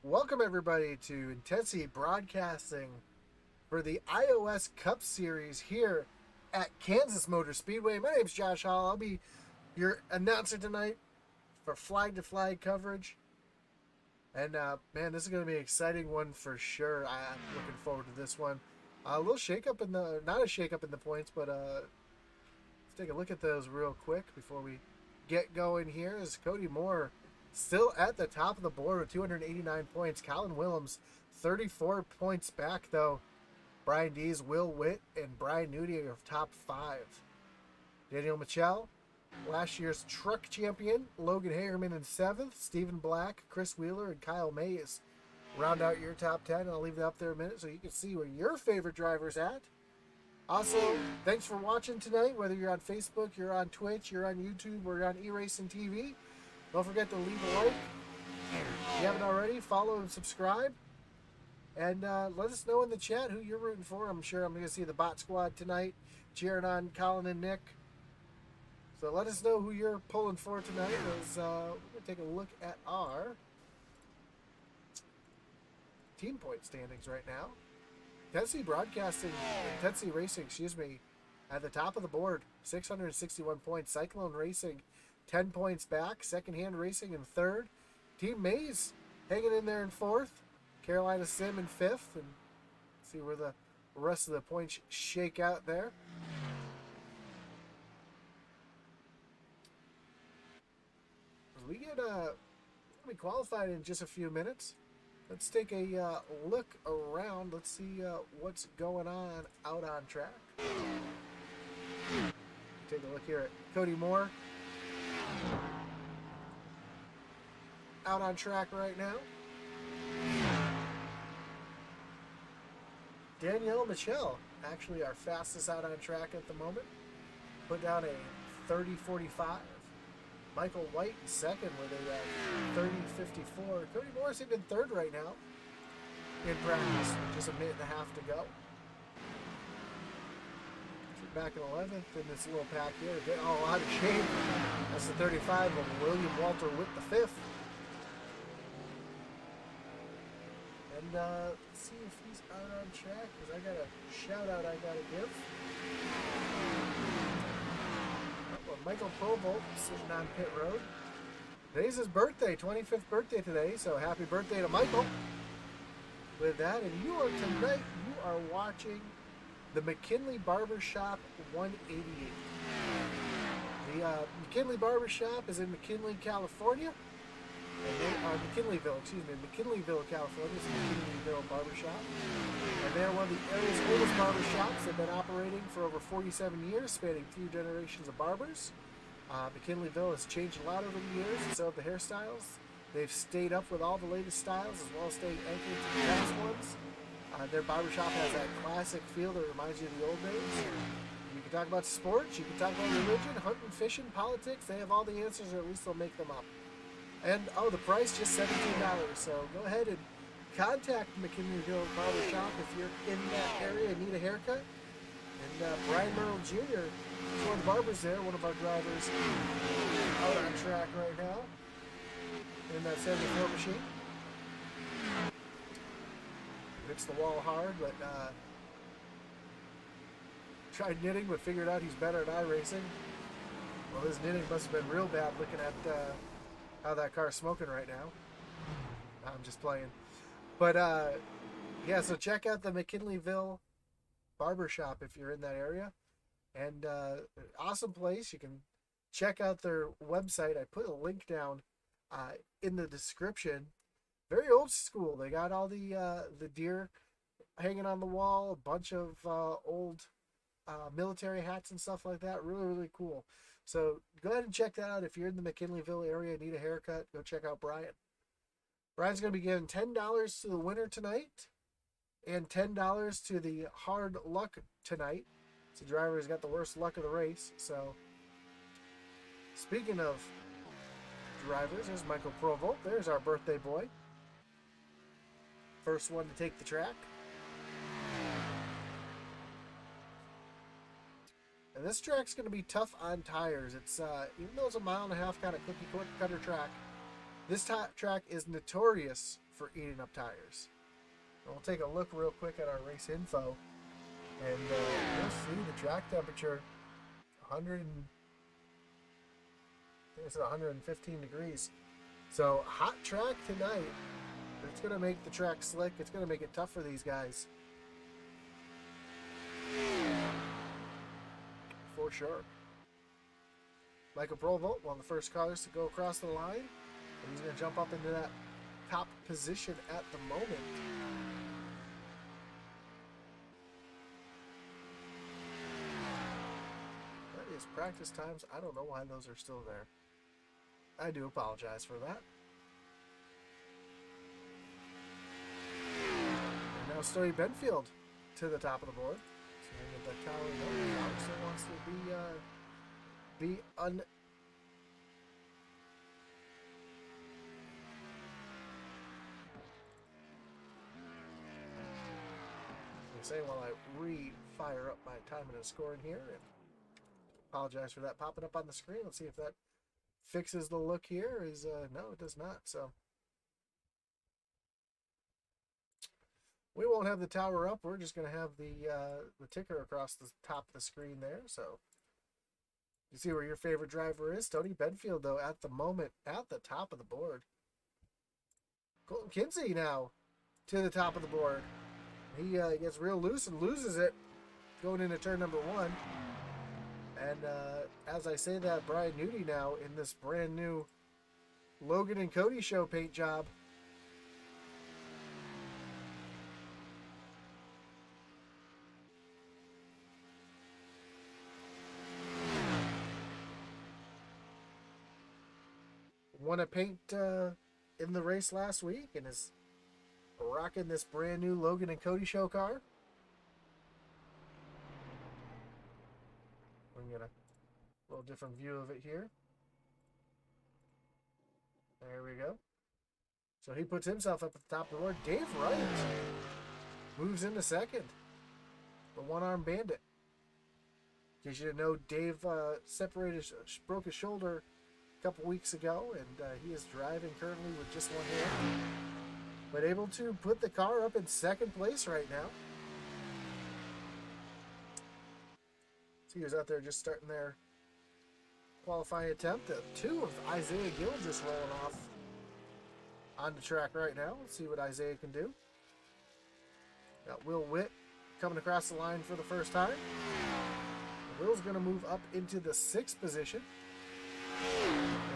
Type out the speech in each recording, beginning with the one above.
Welcome everybody to Intensity Broadcasting for the iOS Cup Series here at Kansas Motor Speedway. My name's Josh Hall. I'll be your announcer tonight for flag to flag coverage. And man, this is going to be an exciting one for sure. I'm looking forward to this one. A little shake-up in the, not a shake-up in the points, but let's take a look at those real quick before we get going here. Is Cody Moore still at the top of the board with 289 points. Colin Willems, 34 points back, though. Brian Dees, Will Witt, and Brian Nudie are top 5. Daniel Michel, last year's truck champion. Logan Hagerman in 7th. Stephen Black, Chris Wheeler, and Kyle Mays round out your top 10. I'll leave it up there a minute so you can see where your favorite driver's at. Also, thanks for watching tonight, whether you're on Facebook, you're on Twitch, you're on YouTube, or you're on eRacing TV. Don't forget to leave a like. If you haven't already, follow and subscribe. And let us know in the chat who you're rooting for. I'm sure I'm going to see the bot squad tonight cheering on Colin and Nick. So let us know who you're pulling for tonight as we're going to take a look at our team point standings right now. Intensity Racing, at the top of the board, 661 points. Cyclone Racing, 10 points back. Second Hand Racing in 3rd. Team Mays hanging in there in 4th. Carolina Sim in 5th. And see where the rest of the points shake out there. We get we qualified in just a few minutes. Let's take a look around. Let's see what's going on out on track. Take a look here at Cody Moore. Out on track right now. Danielle Michel, actually our fastest out on track at the moment. Put down a 30:45. Michael White in 2nd with a 30:54. Cody Moore's in 3rd right now in practice. Just a minute and a half to go. back in 11th in this little pack here. Getting all out of shape. That's the 35 of William Walter Witt the 5th. And let's see if he's out on track, because I got a shout out I got to give. Well, Michael Provolt sitting on pit road. Today's his birthday, 25th birthday today, so happy birthday to Michael. With that, and tonight you are watching the McKinley Barber Shop 188. The McKinley Barber Shop is in McKinley, California. And they are McKinleyville, California. It's McKinleyville Barber Shop. And they're one of the area's oldest barber shops. They've been operating for over 47 years, spanning 3 generations of barbers. McKinleyville has changed a lot over the years, and so have the hairstyles. They've stayed up with all the latest styles, as well as staying anchored to the past ones. Their barbershop has that classic feel that reminds you of the old days. You can talk about sports, you can talk about religion, hunting, fishing, politics. They have all the answers, or at least they'll make them up. And, oh, the price, just $17. So go ahead and contact McKinleyville Barber Shop if you're in that area and need a haircut. And Brian Merrill Jr. is one of the barbers there, one of our drivers out on track right now in that 74 machine. Hits the wall hard, but tried knitting, but figured out he's better at iRacing. Well, his knitting must have been real bad looking at how that car's smoking right now. I'm just playing. But, yeah, so check out the McKinleyville Barber Shop if you're in that area. And awesome place. You can check out their website. I put a link down in the description. Very old school. They got all the deer hanging on the wall, a bunch of old military hats and stuff like that. Really, really cool. So go ahead and check that out. If you're in the McKinleyville area and need a haircut, go check out Brian. Brian's going to be giving $10 to the winner tonight and $10 to the hard luck tonight. It's the driver who's got the worst luck of the race. So speaking of drivers, there's Michael Provolt. There's our birthday boy. First one to take the track. And this track's going to be tough on tires. It's even though it's a 1.5 mile kind of cookie cutter track, this track is notorious for eating up tires. And we'll take a look real quick at our race info, and you'll see the track temperature 115 degrees. So hot track tonight. It's going to make the track slick. It's going to make it tough for these guys. For sure. Michael Provolt, one of the first cars to go across the line. And he's going to jump up into that top position at the moment. That is practice times. I don't know why those are still there. I do apologize for that. And now Story Benfield to the top of the board. So the tower still wants to be say while I re-fire up my timing and scoring here, and apologize for that popping up on the screen. Let's see if that fixes the look here. No, it does not. So we won't have the tower up. We're just going to have the ticker across the top of the screen there. So you see where your favorite driver is. Tony Benfield, though, at the moment at the top of the board. Colton Kinsey now to the top of the board. He gets real loose and loses it going into turn number 1. And as I say that, Brian Nudie now in this brand new Logan and Cody show paint job. Won a paint in the race last week and is rocking this brand new Logan and Cody show car. We can get a little different view of it here. There we go. So he puts himself up at the top of the board. Dave Wright moves into second. The one-arm bandit. In case you didn't know, Dave broke his shoulder a couple weeks ago, and he is driving currently with just one hand, but able to put the car up in second place right now. So he was out there just starting their qualifying attempt. Two of Isaiah Gill just rolling off on the track right now. Let's see what Isaiah can do. Got Will Witt coming across the line for the first time. Will's going to move up into the 6th position.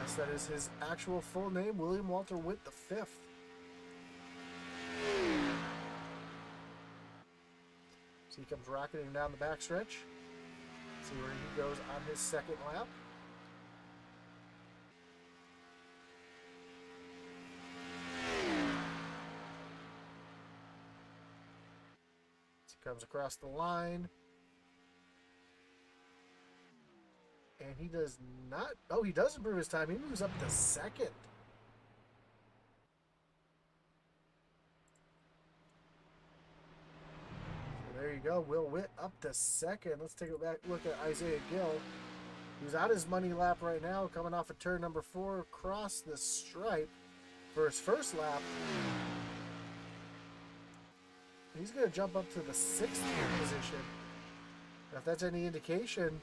Yes, that is his actual full name, William Walter Witt the 5th. So he comes rocketing down the backstretch. See where he goes on his second lap. So he comes across the line. And he does not... Oh, he does improve his time. He moves up to second. So there you go. Will Witt up to second. Let's take a back look at Isaiah Gill. He's on his money lap right now, coming off of turn number 4 across the stripe for his first lap. He's going to jump up to the 6th position. Now, if that's any indication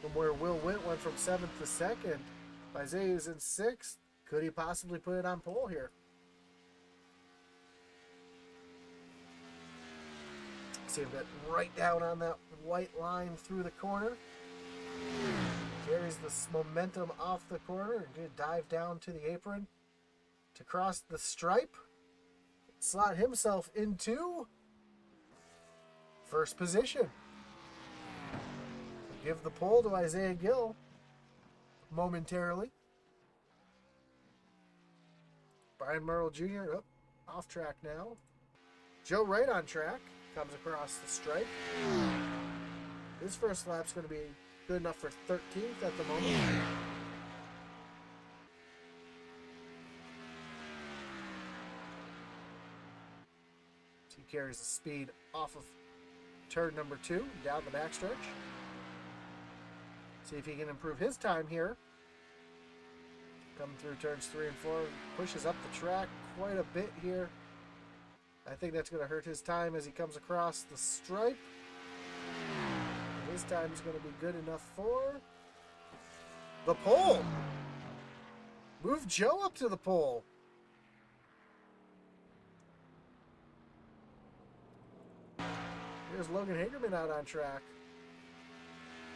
from where Will Witt went from 7th to 2nd, Isaiah is in 6th. Could he possibly put it on pole here? See him get right down on that white line through the corner. Carries the momentum off the corner and good dive down to the apron to cross the stripe. Slot himself into 1st position. Give the pole to Isaiah Gill momentarily. Brian Merle Jr. Off track now. Joe Wright on track. Comes across the stripe. His first lap's going to be good enough for 13th at the moment. So he carries the speed off of turn number 2 down the backstretch. See if he can improve his time here. Coming through turns 3 and 4. Pushes up the track quite a bit here. I think that's going to hurt his time as he comes across the stripe. His time is going to be good enough for the pole. Move Joe up to the pole. Here's Logan Hagerman out on track.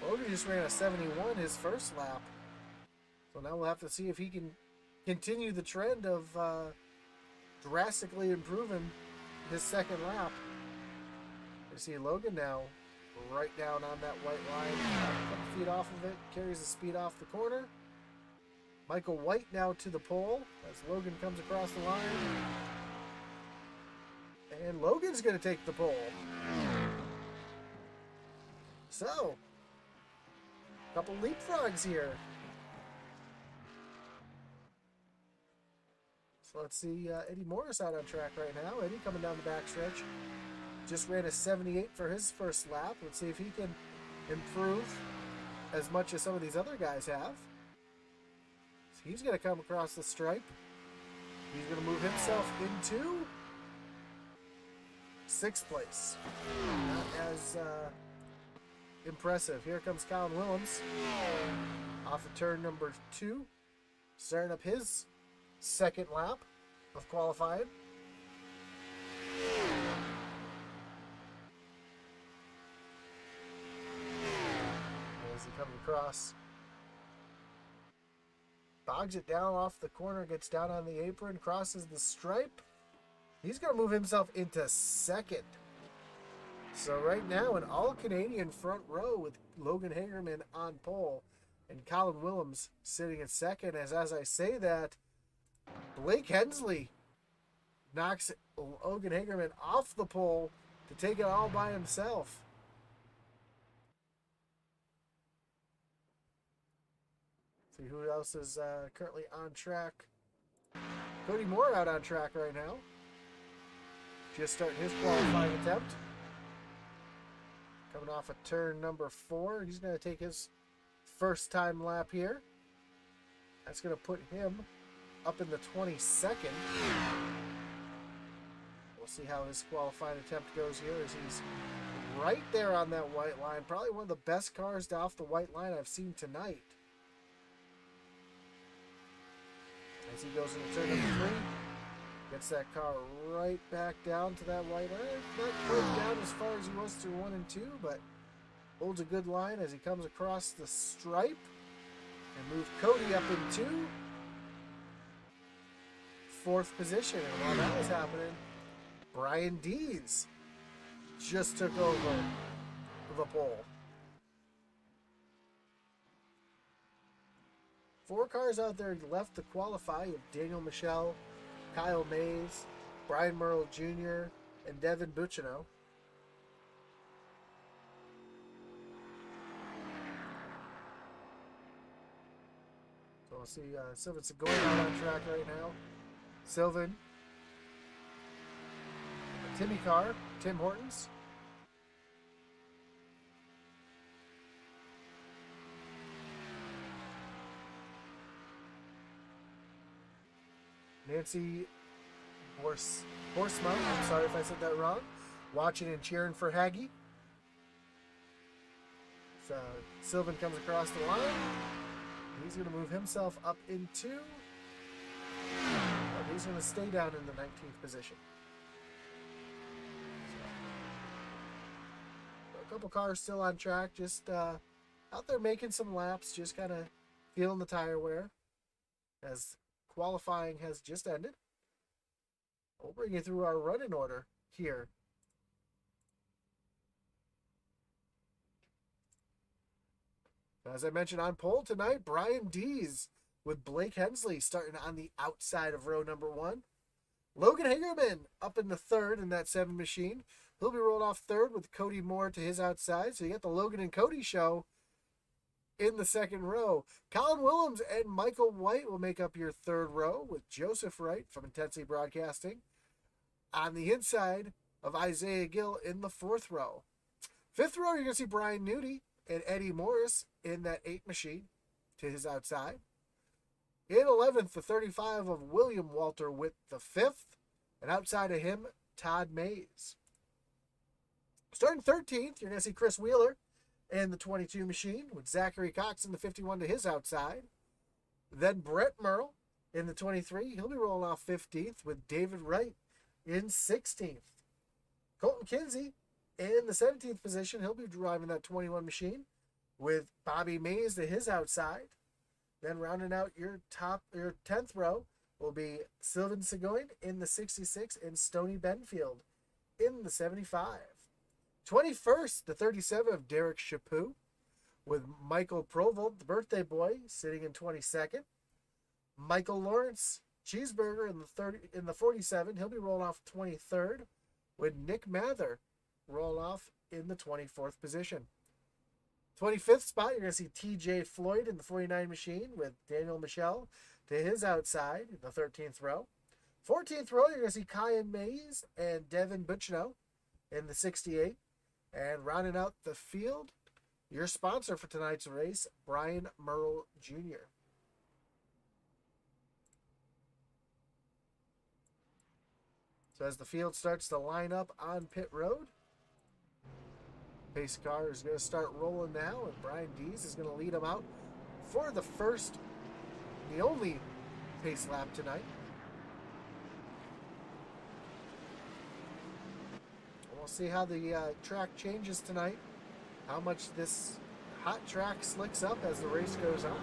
Logan just ran a 71 his first lap. So now we'll have to see if he can continue the trend of drastically improving his second lap. You see Logan now right down on that white line. A couple feet off of it. Carries the speed off the corner. Michael White now to the pole as Logan comes across the line. And Logan's going to take the pole. So, a couple leapfrogs here. So let's see Eddie Morris out on track right now. Eddie coming down the backstretch. Just ran a 78 for his first lap. Let's see if he can improve as much as some of these other guys have. So he's going to come across the stripe. He's going to move himself into 6th place. Not as impressive. Here comes Colin Willems off of turn number 2. Starting up his second lap of qualifying. As he comes across, bogs it down off the corner, gets down on the apron, crosses the stripe. He's going to move himself into 2nd. So right now, an all-Canadian front row with Logan Hagerman on pole and Colin Willems sitting in 2nd. As I say that, Blake Hensley knocks Logan Hagerman off the pole to take it all by himself. See who else is currently on track. Cody Moore out on track right now. Just starting his qualifying attempt. Coming off of turn number 4. He's going to take his first time lap here. That's going to put him up in the 22nd. We'll see how his qualifying attempt goes here as he's right there on that white line. Probably one of the best cars off the white line I've seen tonight. As he goes into turn number 3, gets that car right back down to that white line. Not quite down as far as he was to 1 and 2, but holds a good line as he comes across the stripe and move Cody up in 2. 4th position. And while that was happening, Brian Dees just took over the pole. 4 cars out there left to qualify. You have Daniel Michelle, Kyle Mays, Brian Merle Jr., and Devin Bucciano. So we'll see Sylvan's going out on track right now. Sylvan. Timmy Carr, Tim Hortons. Nancy Borsma, I'm sorry if I said that wrong, watching and cheering for Haggy. So Sylvan comes across the line. He's going to move himself up into, but he's going to stay down in the 19th position. So, a couple cars still on track, just out there making some laps, just kind of feeling the tire wear as qualifying has just ended. We'll bring you through our running order here. As I mentioned on pole tonight, Brian Dees with Blake Hensley starting on the outside of row number 1. Logan Hagerman up in the 3rd in that 7 machine. He'll be rolled off 3rd with Cody Moore to his outside. So you got the Logan and Cody show in the 2nd row. Colin Willems and Michael White will make up your 3rd row with Joseph Wright from Intensity Broadcasting on the inside of Isaiah Gill in the 4th row. 5th row, you're going to see Brian Nudie and Eddie Morris in that 8 machine to his outside. In 11th, the 35 of William Walter with the 5th, and outside of him, Todd Mays. Starting 13th, you're going to see Chris Wheeler in the 22 machine with Zachary Cox in the 51 to his outside. Then Brett Merle in the 23. He'll be rolling off 15th with David Wright in 16th. Colton Kinsey in the 17th position. He'll be driving that 21 machine with Bobby Mays to his outside. Then rounding out your 10th row will be Sylvan Seguin in the 66 and Stoney Benfield in the 75. 21st, the 37 of Derek Chaput with Michael Provold, the birthday boy, sitting in 22nd. Michael Lawrence Cheeseburger in the 47. He'll be rolling off 23rd with Nick Mather rolling off in the 24th position. 25th spot, you're going to see TJ Floyd in the 49 machine with Daniel Michelle to his outside in the 13th row. 14th row, you're going to see Kyan Mays and Devin Bucciano in the 68. And rounding out the field, your sponsor for tonight's race, Brian Merle Jr. So as the field starts to line up on pit road, pace car is going to start rolling now, and Brian Dees is going to lead them out for the first, the only pace lap tonight. We'll see how the track changes tonight, how much this hot track slicks up as the race goes on.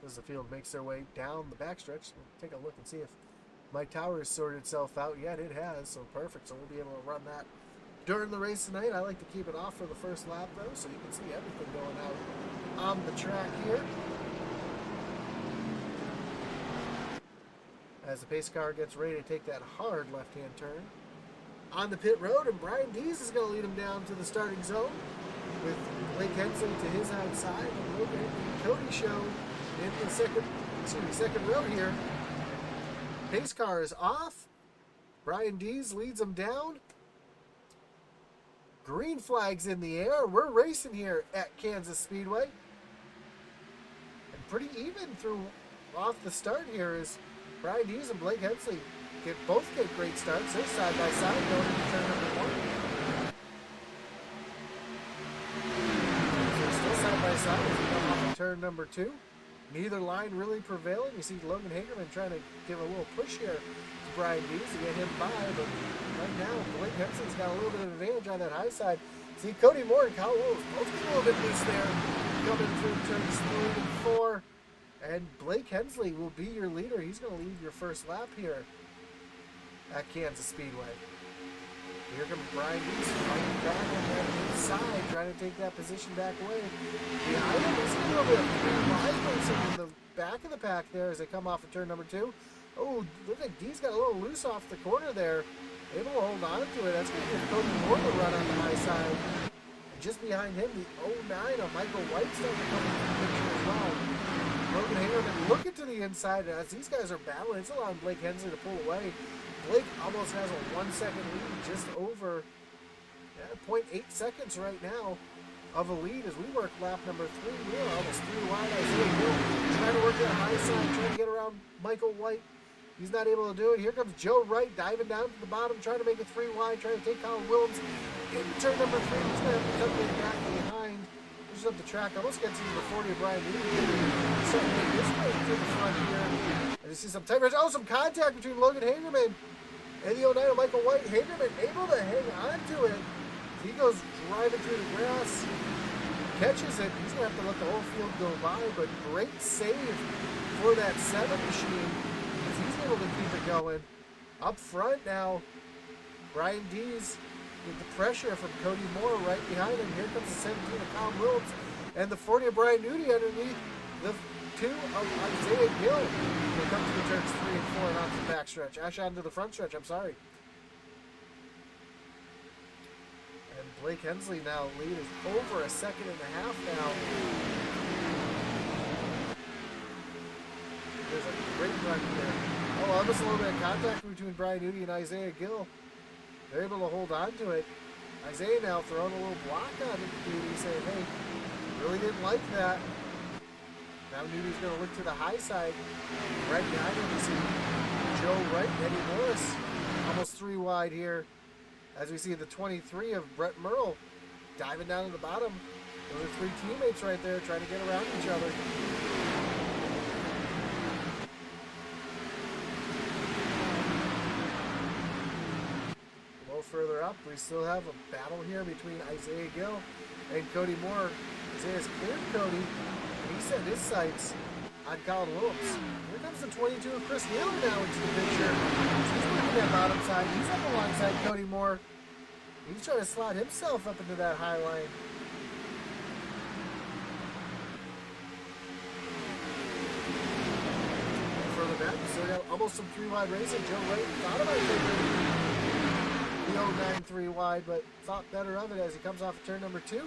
As the field makes their way down the backstretch, we'll take a look and see if Mike Tower has sorted itself out yet. It has, so perfect. So we'll be able to run that during the race tonight. I like to keep it off for the first lap, though, so you can see everything going out on the track here. As the pace car gets ready to take that hard left-hand turn on the pit road, and Brian Dees is going to lead him down to the starting zone with Blake Blake Hensley to his outside. A little bit Cody show in the second row here. Pace car is off. Brian Dees leads him down. Green flags in the air. We're racing here at Kansas Speedway. And pretty even through off the start here is Brian Dees and Blake Hensley both get great starts. They're side by side going into turn number 1. They're still side by side as we come off of turn number 2. Neither line really prevailing. You see Logan Hagerman trying to give a little push here to Brian Dees to get him by, but right now Blake Hensley's got a little bit of advantage on that high side. See Cody Moore and Kyle Williams both get a little bit loose there, coming through turns 3 and 4. And Blake Hensley will be your leader. He's going to lead your first lap here at Kansas Speedway. Here comes Brian Dees fighting back on that inside, trying to take that position back away. Behind him, he's a little bit of 3 wide racing in the back of the pack there as they come off of turn number 2. Oh, look like Dees got a little loose off the corner there. Able to hold on to it. That's going to give Cody Moore the run on the high side. And just behind him, the 09 of Michael White starting to come into the picture as well. Logan Hagerman looking to the inside as these guys are battling. It's allowing Blake Hensley to pull away. Blake almost has a 1 second lead, just over 0.8 seconds right now of a lead as we work lap number 3. We're almost 3 wide. Isaiah Hill trying to work that high side, trying to get around Michael White. He's not able to do it. Here comes Joe Wright diving down to the bottom, trying to make it 3 wide, trying to take Colin Williams into turn number 3. He's going to have to come back behind. Pushes up the track, almost gets into the 40 of Brian Lee. Starting to make his way to the front here. And you see some tight rush. Oh, some contact between Logan Hagerman and the 09 of Michael White. Hagerman able to hang on to it. He goes driving through the grass, catches it. He's going to have to let the whole field go by, but great save for that 7 machine as he's able to keep it going. Up front now, Brian Dees with the pressure from Cody Moore right behind him. Here comes the 17 of Colin Williams and the 40 of Brian Nudie underneath the 2 of Isaiah Gill. He'll come to the turns 3 and 4 and onto the back stretch. Actually, onto the front stretch, I'm sorry. And Blake Hensley now lead is over 1.5 seconds now. There's a great run there. Oh, almost a little bit of contact between Brian Nudie and Isaiah Gill. They're able to hold on to it. Isaiah now throwing a little block on Nudie, saying, hey, really didn't like that. Now Nudie's going to look to the high side. Right behind him, we see Joe Wright and Eddie Morris. Almost 3 wide here. As we see the 23 of Brett Merle diving down to the bottom. Those are 3 teammates right there trying to get around each other. A little further up, we still have a battle here between Isaiah Gill and Cody Moore. Isaiah's cleared Cody. He set his sights on Colin Williams. Here comes the 22 of Chris Wheeler now into the picture. He's working that bottom side. He's up alongside Cody Moore. He's trying to slot himself up into that high line. Further back, we still got almost some 3 wide racing. Joe Wright thought about taking the 09 3 wide, but thought better of it as he comes off of turn number 2.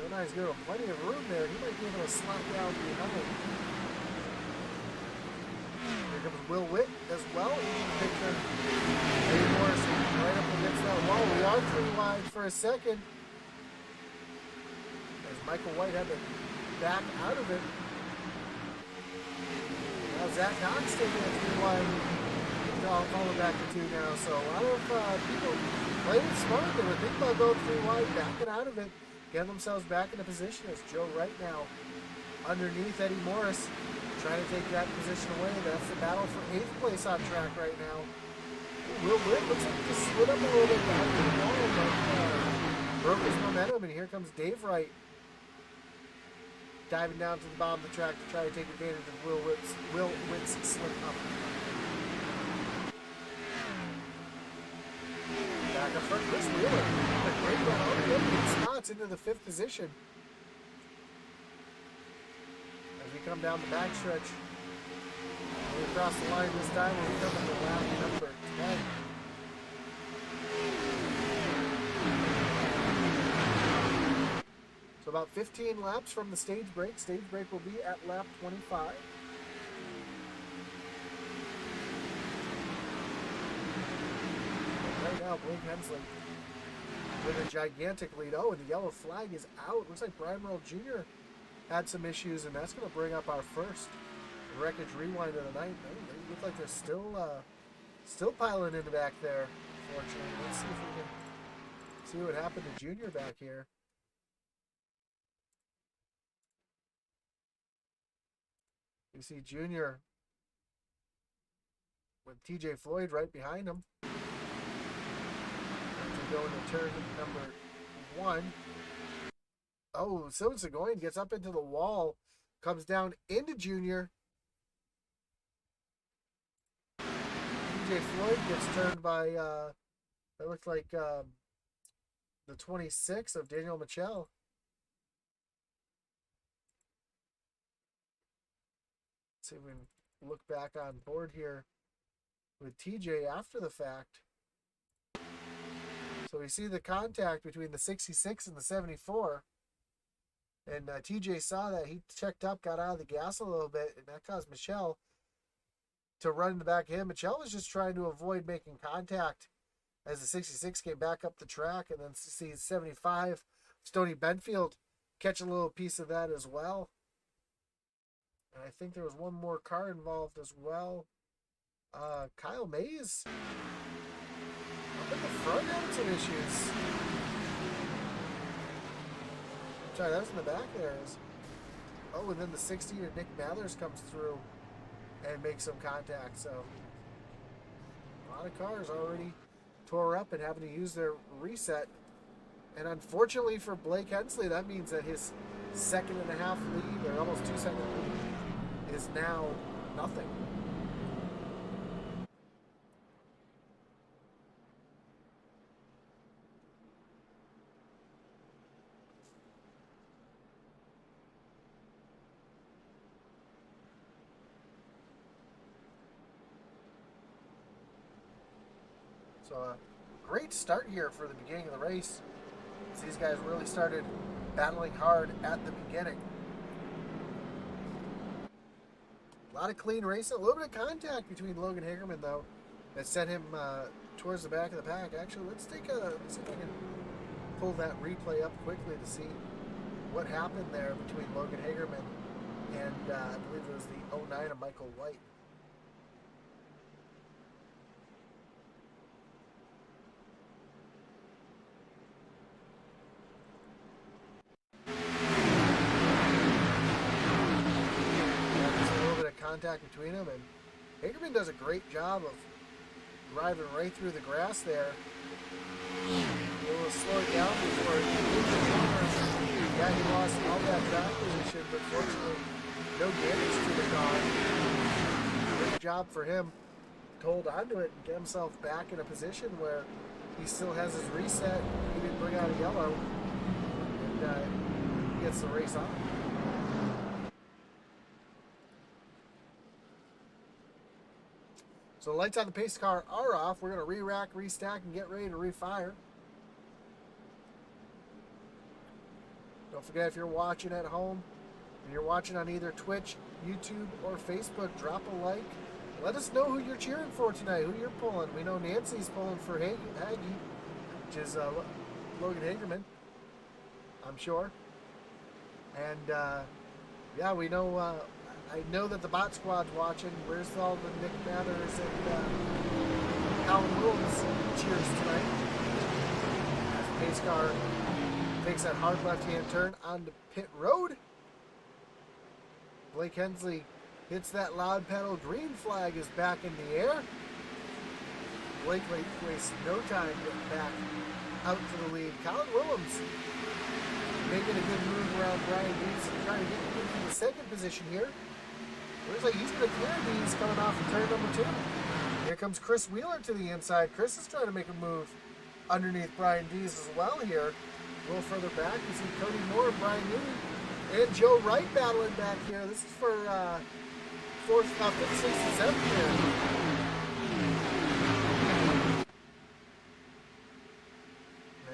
He's got plenty of room there. He might be able to slot down behind. Here comes Will Witt as well into the picture. Eddie Morris right up against that wall. We are 3 wide for a second. As Michael White had to back out of it. Now Zach Knox taking it 3 wide. Falling back to 2 now. So a lot of people playing it smart. They were thinking about going 3 wide, backing out of it. Getting themselves back into position as Joe Wright now underneath Eddie Morris trying to take that position away. That's the battle for 8th place on track right now. Will Witt looks like he just slid up a little bit behind the wall, but broke his momentum, and here comes Dave Wright diving down to the bottom of the track to try to take advantage of Will Witt's slip up. Back up front, Chris Wheeler. A great run over 8 spots into the 5th position. As we come down the backstretch, we cross the line this time, and we come into lap number 10. So So about 15 laps from the stage break. Stage break will be at lap 25. And right now, Blake Hensley with a gigantic lead. Oh, and the yellow flag is out. Looks like Brian Merle Jr. had some issues, and that's going to bring up our first wreckage rewind of the night. They look like they're still piling in the back there, fortunately. Let's see if we can see what happened to Junior back here. You see Junior with TJ Floyd right behind him. Go into turn number 1. Oh, Sylvan Seguin gets up into the wall, comes down into Junior. TJ Floyd gets turned by, that looked like the 26 of Daniel Michel. Let's see if we can look back on board here with TJ after the fact. So we see the contact between the 66 and the 74. And TJ saw that. He checked up, got out of the gas a little bit, and that caused Michel to run in the back of him. Michel was just trying to avoid making contact as the 66 came back up the track, and then see 75, Stoney Benfield, catch a little piece of that as well. And I think there was one more car involved as well. Kyle Mays up in the front having some issues. Sorry, that was in the back there. Oh, and then the 16 of Nick Mathers comes through and makes some contact. So a lot of cars already tore up and having to use their reset. And unfortunately for Blake Hensley, that means that his 2.5 lead, or almost 2 second lead, is now nothing. So a great start here for the beginning of the race. These guys really started battling hard at the beginning. A lot of clean racing, a little bit of contact between Logan Hagerman though, that sent him towards the back of the pack. Actually, let's see if I can pull that replay up quickly to see what happened there between Logan Hagerman and I believe it was the 09 of Michael White. Contact between them, and Hagerman does a great job of driving right through the grass there. We'll slow it down before he hits the corner. Yeah, he lost all that track position, but fortunately, no damage to the car. Great job for him to hold onto it and get himself back in a position where he still has his reset. He didn't bring out a yellow, and he gets the race on. So the lights on the pace car are off. We're going to re-rack, restack, and get ready to refire. Don't forget, if you're watching at home, if you're watching on either Twitch, YouTube, or Facebook, drop a like. Let us know who you're cheering for tonight, who you're pulling. We know Nancy's pulling for Hagee, which is Logan Hagerman, I'm sure. And, yeah, we know... I know that the bot squad's watching. Where's all the Nick Mathers and Colin Williams cheers tonight? As the pace car takes that hard left-hand turn onto pit road. Blake Hensley hits that loud pedal. Green flag is back in the air. Blake wastes no time getting back out to the lead. Colin Williams making a good move around Brian Dees, trying to get into the second position here. Looks like he's going to clear these coming off of turn number 2. Here comes Chris Wheeler to the inside. Chris is trying to make a move underneath Brian Dees as well here. A little further back, you see Cody Moore, Brian Newman, and Joe Wright battling back here. This is for 4th, 5th, 6th, and 7th here.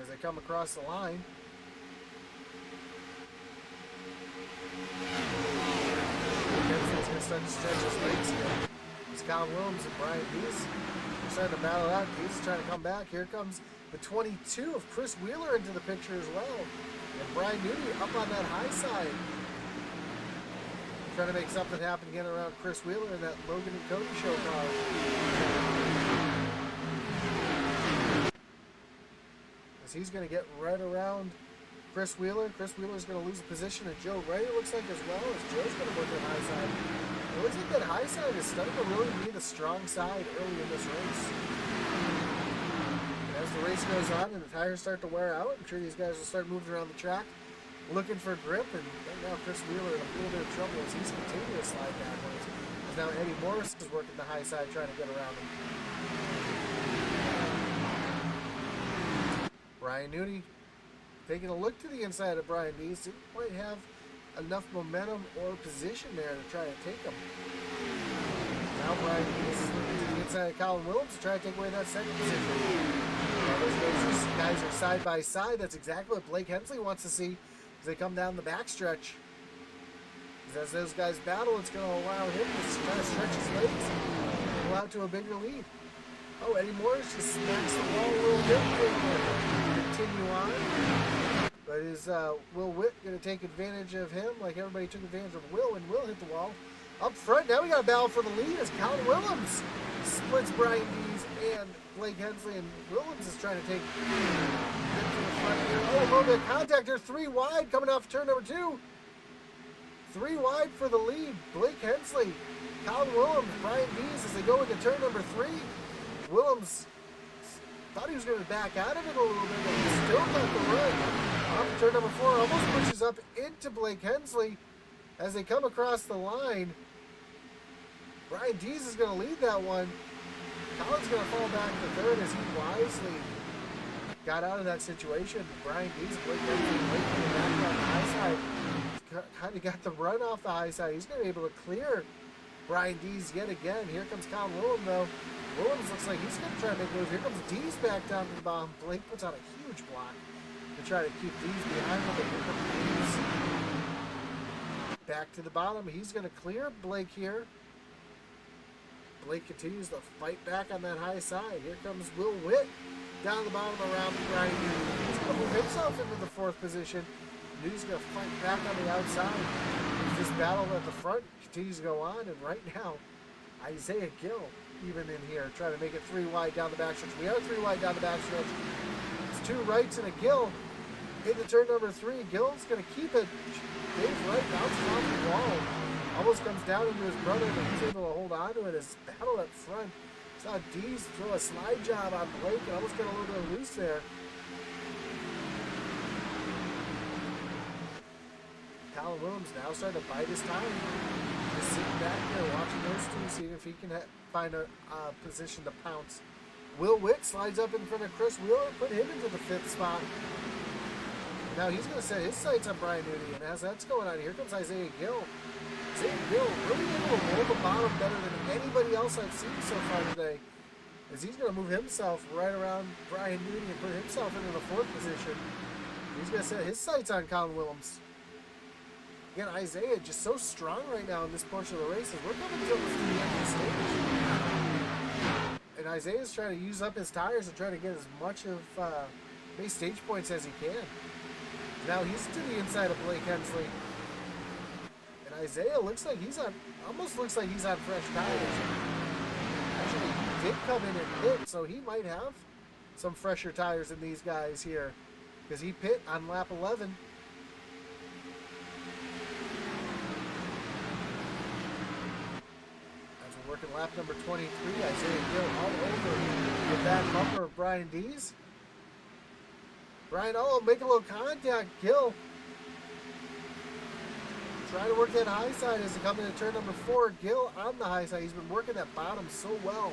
As they come across the line. stretch his legs here. It's Colin Williams and Brian Dees. They're starting to battle out. Dees is trying to come back. Here comes the 22 of Chris Wheeler into the picture as well. And Brian Newby up on that high side. Trying to make something happen again around Chris Wheeler in that Logan and Cody show car. As he's going to get right around Chris Wheeler. Chris Wheeler's going to lose a position, and Joe Wright, it looks like, as well, as Joe's going to work that high side. It looks like that high side is starting to really be the strong side early in this race. And as the race goes on and the tires start to wear out, I'm sure these guys will start moving around the track looking for grip, and right now Chris Wheeler in a little bit of trouble as he's continuing to slide backwards. As now Eddie Morris is working the high side trying to get around him. Brian Newdy taking a look to the inside of Brian Dees. Didn't quite have enough momentum or position there to try to take him. Now Brian Dees is looking to the inside of Colin Williams to try to take away that second position. Now those guys are side by side. That's exactly what Blake Hensley wants to see as they come down the backstretch. As those guys battle, it's going to allow him to try to stretch his legs and pull out to a bigger lead. Oh, Eddie Morris just smacks the wall a little bit. Continue on. But is Will Witt going to take advantage of him like everybody took advantage of Will, and Will hit the wall. Up front, now we got a battle for the lead as Colin Williams splits Brian Dees and Blake Hensley, and Williams is trying to take to the front here. Oh, a little bit of contact here. 3 wide coming off turn number 2. 3 wide for the lead. Blake Hensley, Colin Williams, Brian Dees as they go into turn number 3. Williams thought he was going to back out of it a little bit, but he still got the run. Off turn number 4, almost pushes up into Blake Hensley as they come across the line. Brian Dees is going to lead that one. Colin's going to fall back to third as he wisely got out of that situation. Brian Dees, Blake Hensley, late coming back on the high side. Kind of got the run off the high side. He's going to be able to clear Brian Dees yet again. Here comes Colin Williams, though. Williams looks like he's going to try to make a move. Here comes Dees back down to the bottom. Blake puts out a huge block to try to keep Dees behind him. But here comes Dees back to the bottom. He's going to clear Blake here. Blake continues to fight back on that high side. Here comes Will Witt down the bottom around Brian Dees. He's going to move himself into the 4th position. Dees going to fight back on the outside. This battle at the front continues to go on, and right now, Isaiah Gill even in here, trying to make it 3 wide down the backstretch. We are 3 wide down the backstretch. It's 2 rights and a Gill into turn number 3. Gill's going to keep it. Dave Wright bounces off the wall. Almost comes down into his brother, but he's able to hold on to it. His battle up front. Saw Dees throw a slide job on Blake and almost get a little bit of loose there. Colin Williams now starting to bite his time. Just sitting back there watching those two, seeing if he can find a position to pounce. Will Witt slides up in front of Chris Wheeler, put him into the 5th spot. Now he's going to set his sights on Brian Newdy, and as that's going on, here comes Isaiah Gill. Isaiah Gill really able to roll the bottom better than anybody else I've seen so far today, as he's going to move himself right around Brian Newdy and put himself into the 4th position. He's going to set his sights on Colin Williams. Again, Isaiah just so strong right now in this portion of the race as we're coming to the end of the stage. And Isaiah's trying to use up his tires and try to get as much of many stage points as he can. Now he's to the inside of Blake Hensley. And Isaiah looks like he's on, almost looks like he's on fresh tires. Actually, he did come in and pit, so he might have some fresher tires than these guys here, because he pit on lap 11. Working lap number 23, Isaiah Gill all over the back bumper of Brian Dees. Brian, make a little contact. Gill trying to work that high side as they come into turn number 4. Gill on the high side. He's been working that bottom so well.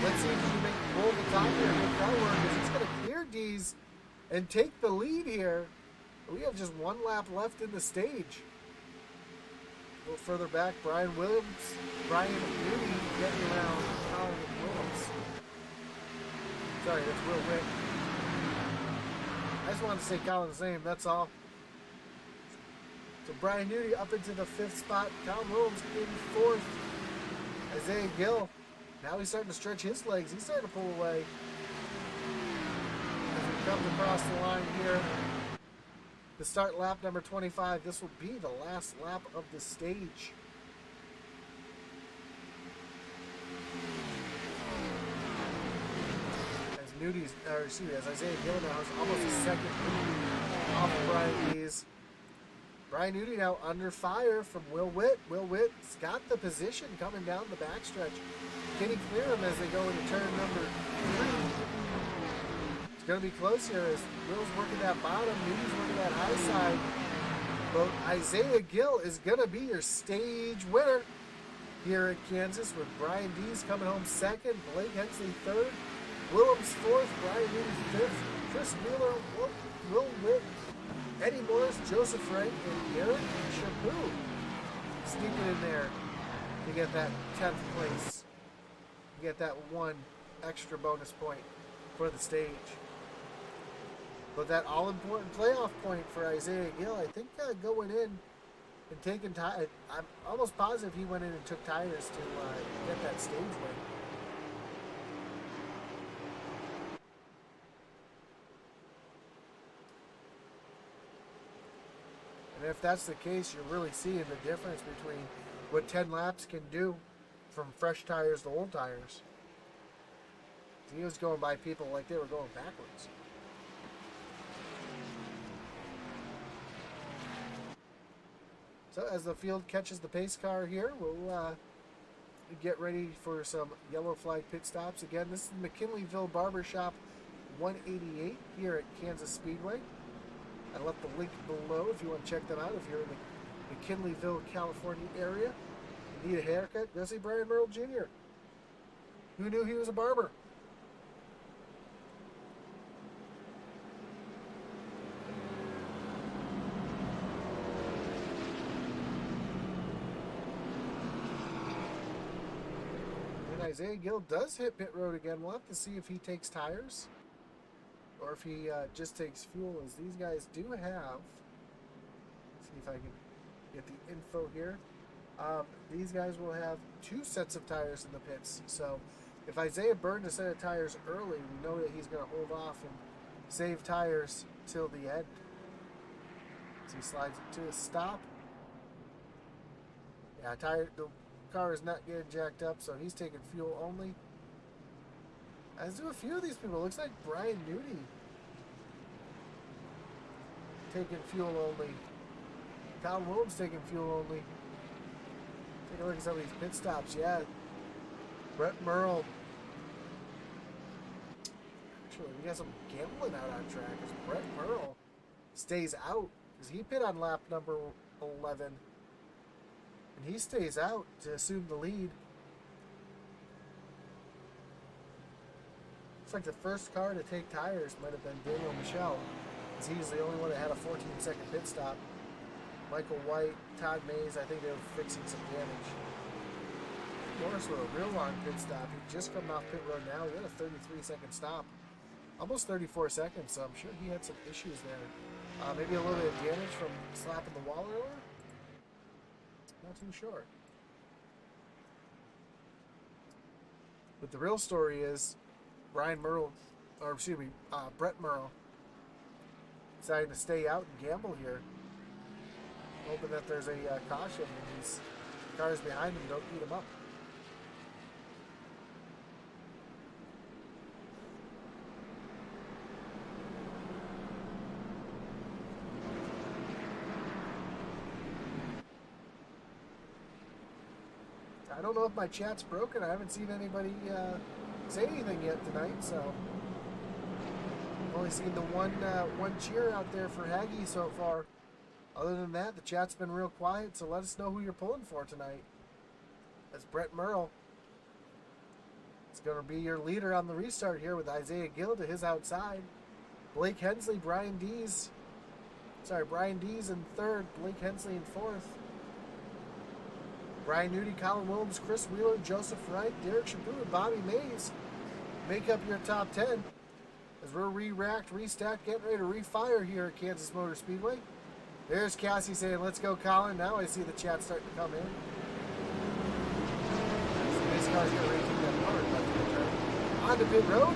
Let's see if he can roll the top here and make that work, because he's going to clear Dees and take the lead here. We have just 1 lap left in the stage. A little further back, Brian Newdy getting around Colin Williams. Sorry, that's Will Witt. I just wanted to say Colin's name, that's all. So Brian Newdy up into the 5th spot. Colin Williams in 4th. Isaiah Gill, now he's starting to stretch his legs. He's starting to pull away. As we come across the line here to start lap number 25. This will be the last lap of the stage. As Isaiah Gill now is almost a second off of Brian Dees. Brian Nudie now under fire from Will Witt. Will Witt's got the position coming down the backstretch. Can he clear him as they go into turn number 3? It's going to be close here as Will's working that bottom, Nudie's working that high side. But Isaiah Gill is going to be your stage winner here at Kansas, with Brian Dees coming home second, Blake Hensley third, Willems fourth, Brian Nudie fifth, Chris Wheeler, Will Witt, Eddie Morris, Joseph Frank, and Derek Chaput sneaking in there to get that 10th place. To get that one extra bonus point for the stage. But that all-important playoff point for Isaiah Gill, I think going in and taking time, I'm almost positive he went in and took tires to get that stage win. And if that's the case, you're really seeing the difference between what 10 laps can do from fresh tires to old tires. He was going by people like they were going backwards. So as the field catches the pace car here, we'll get ready for some yellow flag pit stops. Again, this is McKinleyville Barber Shop 188 here at Kansas Speedway. I left the link below if you want to check them out. If you're in the McKinleyville, California area, you need a haircut, go see Brian Merle Jr. Who knew he was a barber? And Isaiah Gill does hit pit road again. We'll have to see if he takes tires or if he just takes fuel, as these guys do have. Let's see if I can get the info here. These guys will have 2 sets of tires in the pits. So if Isaiah burned a set of tires early, we know that he's going to hold off and save tires till the end. So he slides it to a stop. Yeah, the car is not getting jacked up, so he's taking fuel only. As do a few of these people. It looks like Brian Nudie taking fuel only. Colin Williams taking fuel only. Take a look at some of these pit stops. Yeah. Brett Merle. Actually, we got some gambling out on track as Brett Merle stays out. Because he pit on lap number 11. And he stays out to assume the lead. Looks like the first car to take tires might have been Daniel Michel, as he's the only one that had a 14-second pit stop. Michael White, Todd Mays, I think they were fixing some damage. Morris with a real long pit stop. He just come off pit road now. He had a 33-second stop. Almost 34 seconds, so I'm sure he had some issues there. Maybe a little bit of damage from slapping the wall earlier? Not too sure. But the real story is Brett Merle deciding to stay out and gamble here, hoping that there's a caution and these cars behind him don't beat him up. I don't know if my chat's broken. I haven't seen anybody say anything yet tonight, so I've only seen the one cheer out there for Haggy so far. Other than that, the chat's been real quiet, so let us know who you're pulling for tonight. That's Brett Merle. It's going to be your leader on the restart here with Isaiah Gill to his outside. Blake Hensley, Brian Dees in third, Blake Hensley in fourth. Brian Nudie, Colin Williams, Chris Wheeler, Joseph Wright, Derek Chaput, and Bobby Mays make up your top 10 as we're re-racked, restacked, getting ready to refire here at Kansas Motor Speedway. There's Cassie saying, let's go, Colin. Now I see the chat starting to come in. car's going to retake that corner left to the turn. Onto pit road.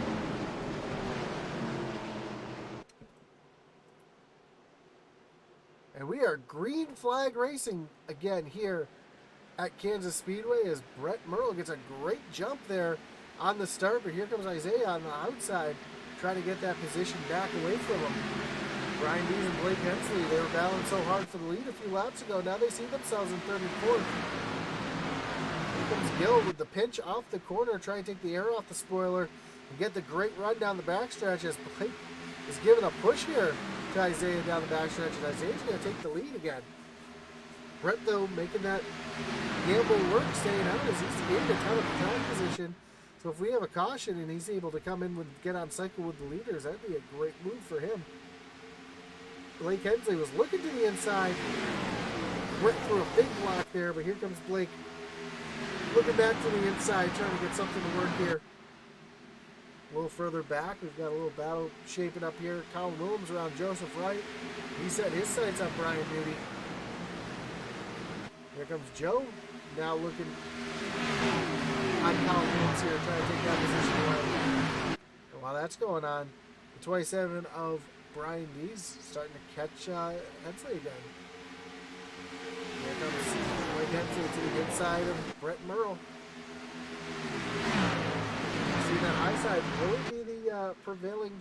And we are green flag racing again here at Kansas Speedway as Brett Merle gets a great jump there on the start. But here comes Isaiah on the outside trying to get that position back away from him. Brian Dees and Blake Hensley, they were battling so hard for the lead a few laps ago. Now they see themselves in third and fourth. Here comes Gill with the pinch off the corner, trying to take the air off the spoiler and get the great run down the backstretch as Blake is giving a push here to Isaiah down the backstretch, and Isaiah's going to take the lead again. Brett, though, making that gamble work, staying out as he's gained a ton of track position. So if we have a caution and he's able to come in and get on cycle with the leaders, that'd be a great move for him. Blake Hensley was looking to the inside. Went through a big block there, but here comes Blake looking back to the inside, trying to get something to work here. A little further back, we've got a little battle shaping up here. Colin Williams around Joseph Wright. He set his sights on Brian Newty. Here comes Joe, now looking on Colin Williams here, trying to take that position away. And while that's going on, the 27 of Brian Dees starting to catch Hensley again. Here comes Blake Hensley to the inside of Brett Merle. See that high side really be the prevailing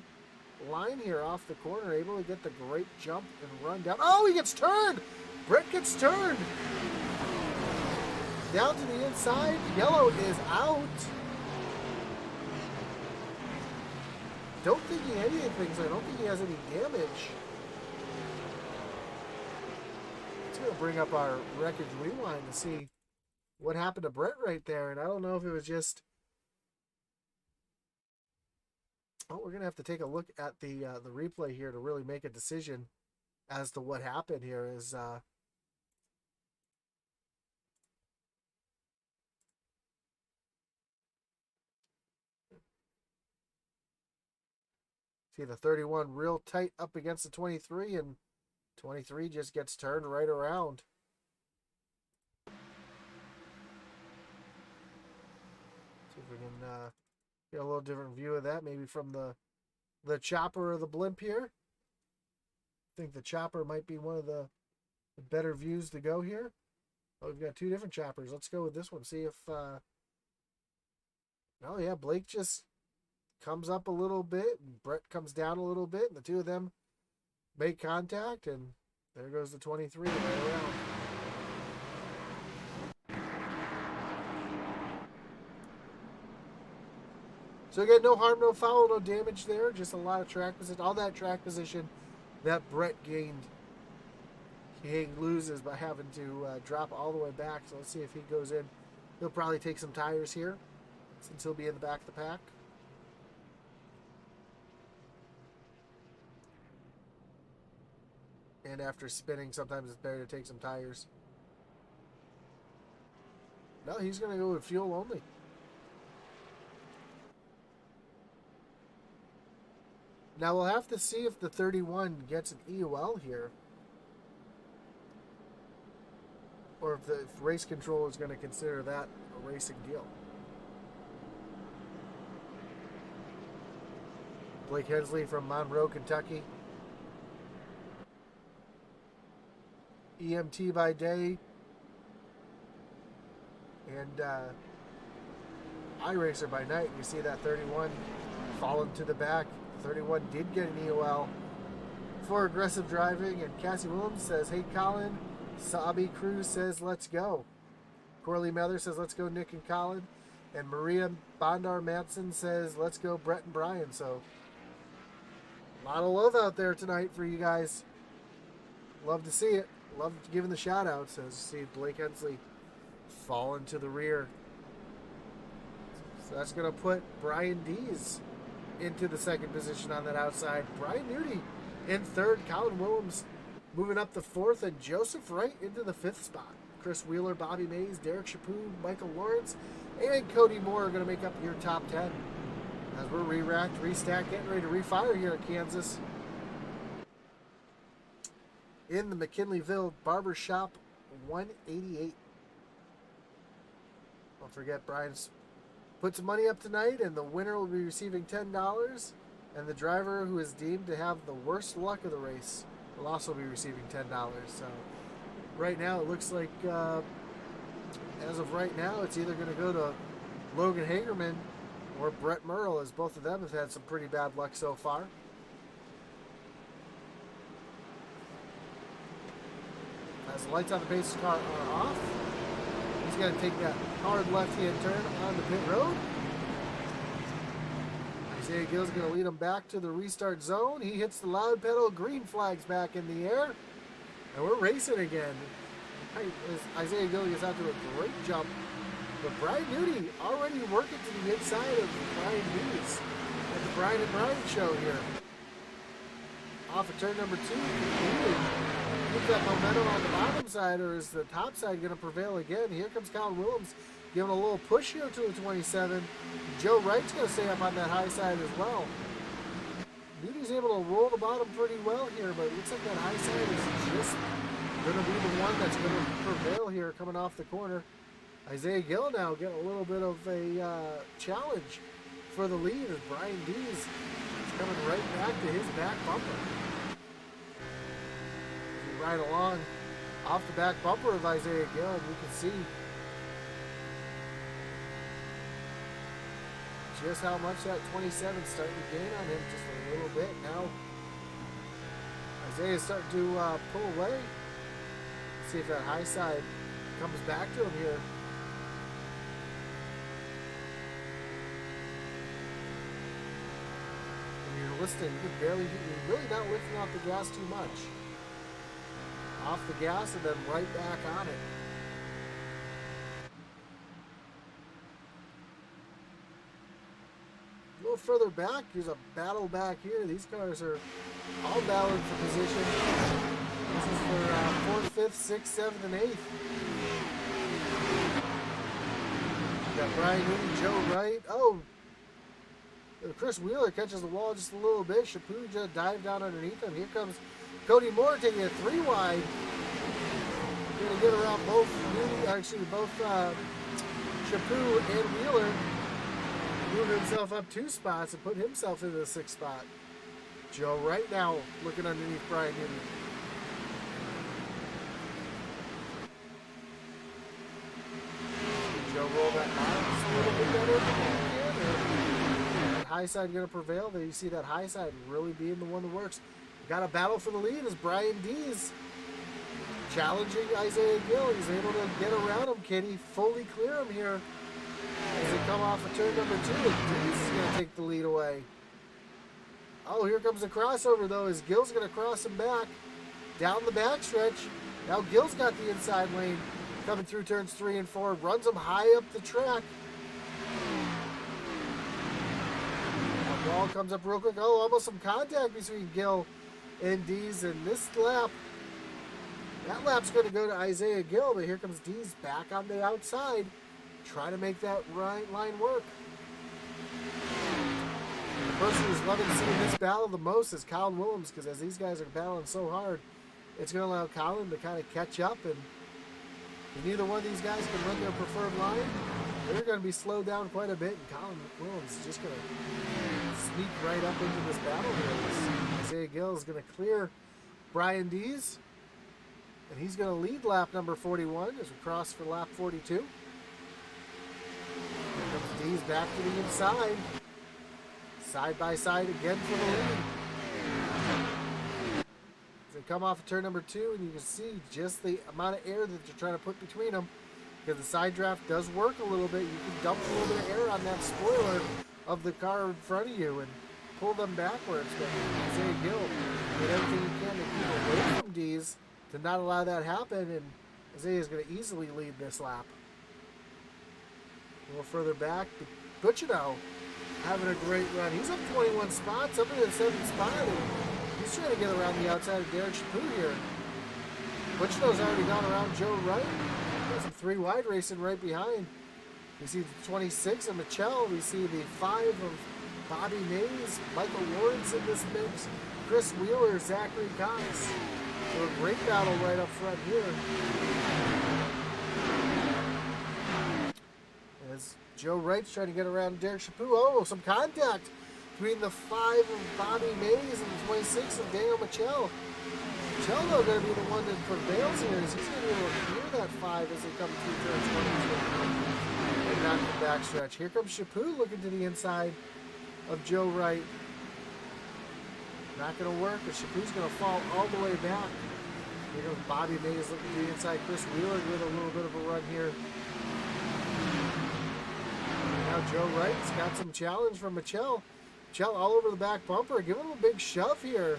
line here off the corner, able to get the great jump and run down. Oh, he gets turned! Brett gets turned! Down to the inside, yellow is out. Don't think he had anything, so I don't think he has any damage. It's going to bring up our wreckage rewind to see what happened to Brett right there. And I don't know if it was just... Oh, we're going to have to take a look at the replay here to really make a decision as to what happened here. See the 31 real tight up against the 23, and 23 just gets turned right around. See if we can get a little different view of that, maybe from the chopper or the blimp here. I think the chopper might be one of the better views to go here. Oh, we've got two different choppers. Let's go with this one. See if... Oh, yeah, Blake just comes up a little bit, and Brett comes down a little bit, and the two of them make contact, and there goes the 23 right around. So again, no harm, no foul, no damage there, just a lot of track position. All that track position that Brett gained, he loses by having to drop all the way back. So let's see if he goes in. He'll probably take some tires here, since he'll be in the back of the pack. And after spinning, sometimes it's better to take some tires. No, he's going to go with fuel only. Now we'll have to see if the 31 gets an EOL here. Or if the race control is going to consider that a racing deal. Blake Hensley from Monroe, Kentucky. EMT by day, and iRacer by night. You see that 31 falling to the back. 31 did get an EOL for aggressive driving, and Cassie Williams says, "Hey Colin." Sabi Cruz says, "Let's go." Corley Mather says, "Let's go Nick and Colin." And Maria Bondar Manson says, "Let's go Brett and Brian." So a lot of love out there tonight for you guys. Love to see it. Love giving the shout outs as you see Blake Hensley falling to the rear. So that's going to put Brian Dees into the second position on that outside. Brian Newty in third. Colin Williams moving up to fourth. And Joseph Wright into the fifth spot. Chris Wheeler, Bobby Mays, Derek Chaput, Michael Lawrence, and Cody Moore are going to make up your top 10. As we're re-racked, restacked, getting ready to refire here at Kansas. In the McKinleyville Barber Shop 188. Don't forget Brian's Put some money up tonight, and the winner will be receiving $10. And the driver who is deemed to have the worst luck of the race will also be receiving $10. So right now it looks like, as of right now, it's either going to go to Logan Hagerman or Brett Merle, as both of them have had some pretty bad luck so far. As the lights on the pace car are off, he's going to take that hard left-hand turn on the pit road. Isaiah Gill's going to lead him back to the restart zone. He hits the loud pedal, green flag's back in the air, and we're racing again. Isaiah Gill gets out to a great jump, but Brian Nudie already working to the inside of Brian Nudie's at the Brian and Brian show here. Off of turn number 2, keep that momentum on the bottom side, or is the top side going to prevail again? Here comes Colin Willems giving a little push here to a 27. Joe Wright's going to stay up on that high side as well. Nudie's able to roll the bottom pretty well here, but it looks like that high side is just going to be the one that's going to prevail here coming off the corner. Isaiah Gill now getting a little bit of a challenge for the lead as Brian Dees is coming right back to his back bumper. As we ride along off the back bumper of Isaiah Gill, and you can see just how much that 27 is starting to gain on him just a little bit now. Isaiah's starting to pull away. See if that high side comes back to him here. When you're listening, you're really not lifting off the gas too much. Off the gas and then right back on it. A little further back, there's a battle back here. These cars are all battling for position. This is for 4th, 5th, 6th, 7th, and 8th. We got Brian Newton, Joe Wright. Oh, Chris Wheeler catches the wall just a little bit. Chaput just dived down underneath him. Here comes Cody Moore taking a 3 wide. Going to get around both Chaput and Wheeler. Moving himself up 2 spots and put himself into the 6th spot. Joe Wright now looking underneath Brian Newton. Joe roll that bottom just a little bit better than that high side going to prevail. There you see that high side really being the one that works. Got a battle for the lead as Brian Dees challenging Isaiah Gill. He's able to get around him. Can he fully clear him here as they come off of turn number 2? Dees is going to take the lead away. Oh, here comes the crossover though as Gill's going to cross him back down the backstretch. Now Gill's got the inside lane coming through turns 3 and 4. Runs him high up the track. The ball comes up real quick. Oh, almost some contact between Gill and Dees in this lap. That lap's going to go to Isaiah Gill, but here comes Dees back on the outside, trying to make that right line work. And the person who's loving seeing this battle the most is Colin Willems, because as these guys are battling so hard, it's going to allow Colin to kind of catch up, and if neither one of these guys can run their preferred line, they're going to be slowed down quite a bit, and Colin Willems is just going to sneak right up into this battle here. Isaiah Gill is going to clear Brian Dees, and he's going to lead lap number 41 as we cross for lap 42. Here comes Dees back to the inside. Side by side again for the lead. As they come off of turn number 2, and you can see just the amount of air that they're trying to put between them. Because the side draft does work a little bit. You can dump a little bit of air on that spoiler of the car in front of you and pull them backwards. But Isaiah Gill did everything he can to keep away from Dees to not allow that happen, and Isaiah is going to easily lead this lap. A little further back, Butchino having a great run. He's up 21 spots, up in the 7th spot, and he's trying to get around the outside of Derek Chaput here. Butchino's already gone around Joe Wright. There's some 3 wide racing right behind. We see the 26 of Michelle. We see the 5 of Bobby Mays. Michael Ward's in this mix. Chris Wheeler, Zachary Cox. So a great battle right up front here. As Joe Wright's trying to get around Derek Chaput. Oh, some contact between the 5 of Bobby Mays and the 26 of Daniel Michel. Michel, though, going to be the one that prevails here. He's going to be able to clear that 5 as they come through turn 22. And not the backstretch. Here comes Chaput looking to the inside of Joe Wright. Not going to work, but Chaput's going to fall all the way back. Here goes Bobby Mays looking to the inside. Chris Wheeler with a little bit of a run here. Now Joe Wright's got some challenge from Michel. Michel all over the back bumper. Give him a big shove here.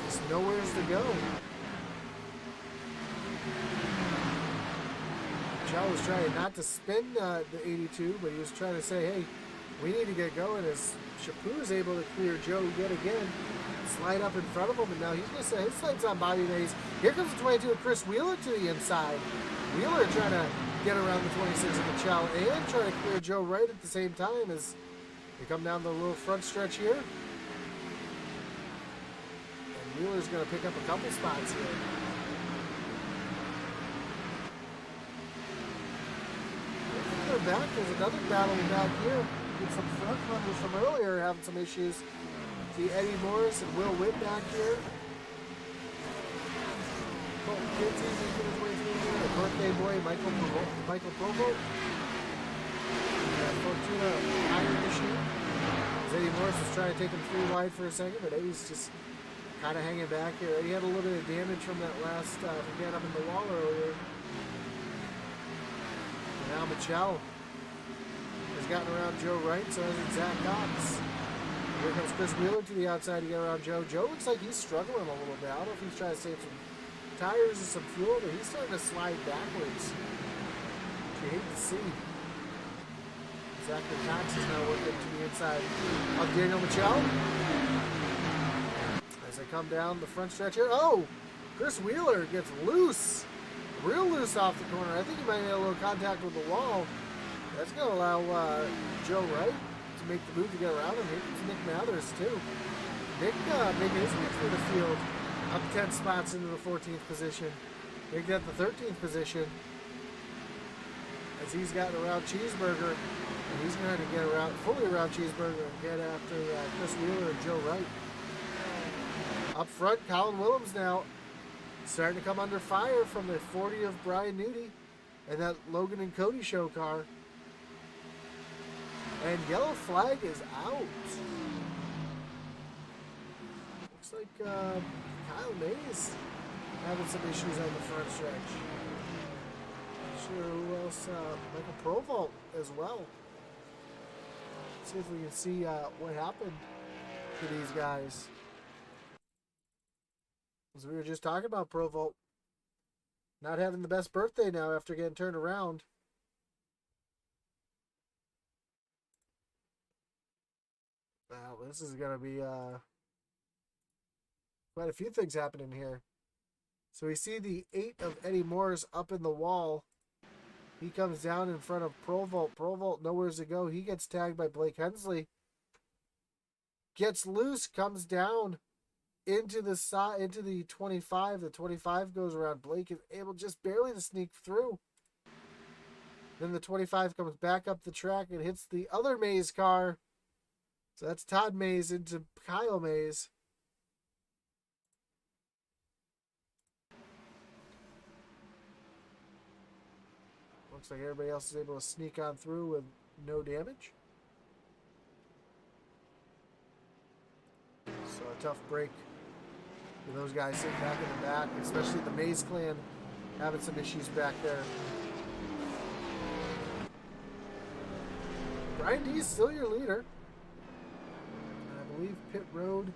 Just nowheres to go. Michel was trying not to spin the 82, but he was trying to say, hey, we need to get going, as Chaput is able to clear Joe yet again. Slide up in front of him, and now he's going to say his sights on Bobby Mays. Here comes the 22 of Chris Wheeler to the inside. Wheeler trying to get around the 26 of Michel and trying to clear Joe Wright at the same time as they come down the little front stretch here. And Wheeler's going to pick up a couple spots here. Back. There's another battle back here with some front runners from earlier having some issues. See Eddie Morris and Will Witt back here. Colton Kinsey making his way through here. The birthday boy Michael Provo. Fortuna Iron Machine. As Eddie Morris was trying to take him 3 wide for a second, but Eddie's just kind of hanging back here. Eddie had a little bit of damage from that last get up in the wall earlier. Now Michel has gotten around Joe Wright, so has Zach Cox. Here comes Chris Wheeler to the outside to get around Joe. Joe looks like he's struggling a little bit. I don't know if he's trying to save some tires and some fuel, but he's starting to slide backwards. You hate to see. Zachary Cox is now working to the inside of Daniel Michel. As they come down the front stretch here. Oh! Chris Wheeler gets loose. Real loose off the corner. I think he might have a little contact with the wall. That's going to allow Joe Wright to make the move to get around him. Here comes Nick Mathers, too. Nick making his way through the field. Up 10 spots into the 14th position. Nick at the 13th position. As he's gotten around Cheeseburger. And he's going to get around, fully around Cheeseburger and get after Chris Wheeler and Joe Wright. Up front, Colin Willems now starting to come under fire from the 40 of Brian Nudie and that Logan and Cody show car. And yellow flag is out. Looks like Kyle Mays having some issues on the front stretch. Not sure who else. Michael Provolt as well. Let's see if we can see what happened to these guys. As we were just talking about Provolt not having the best birthday now after getting turned around. Well, this is going to be quite a few things happening here. So we see the 8 of Eddie Morris up in the wall. He comes down in front of Provolt. Provolt nowhere to go. He gets tagged by Blake Hensley. Gets loose, comes down into the side, into the 25. The 25 goes around. Blake is able just barely to sneak through. Then the 25 comes back up the track and hits the other Mays car. So that's Todd Mays into Kyle Mays. Looks like everybody else is able to sneak on through with no damage. So a tough break for those guys sitting back in the back, especially the Mays clan having some issues back there. Brian D is still your leader. And I believe Pit Road.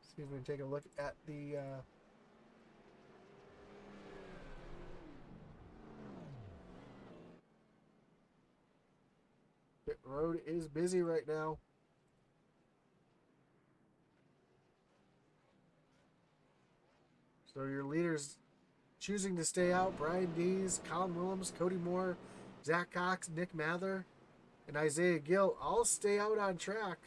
See if we can take a look at the Pit Road is busy right now. So your leaders choosing to stay out: Brian Dees, Colin Willems, Cody Moore, Zach Cox, Nick Mather, and Isaiah Gill all stay out on track.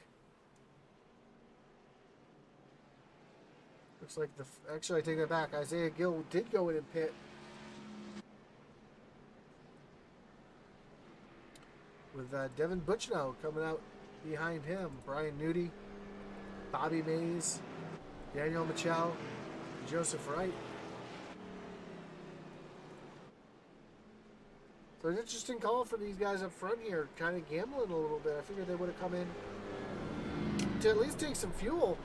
Looks like actually I take that back. Isaiah Gill did go in and pit. With Devin Butchnow coming out behind him. Brian Nudie, Bobby Mays, Daniel Michel, Joseph Wright. So an interesting call for these guys up front here, kind of gambling a little bit. I figured they would have come in to at least take some fuel.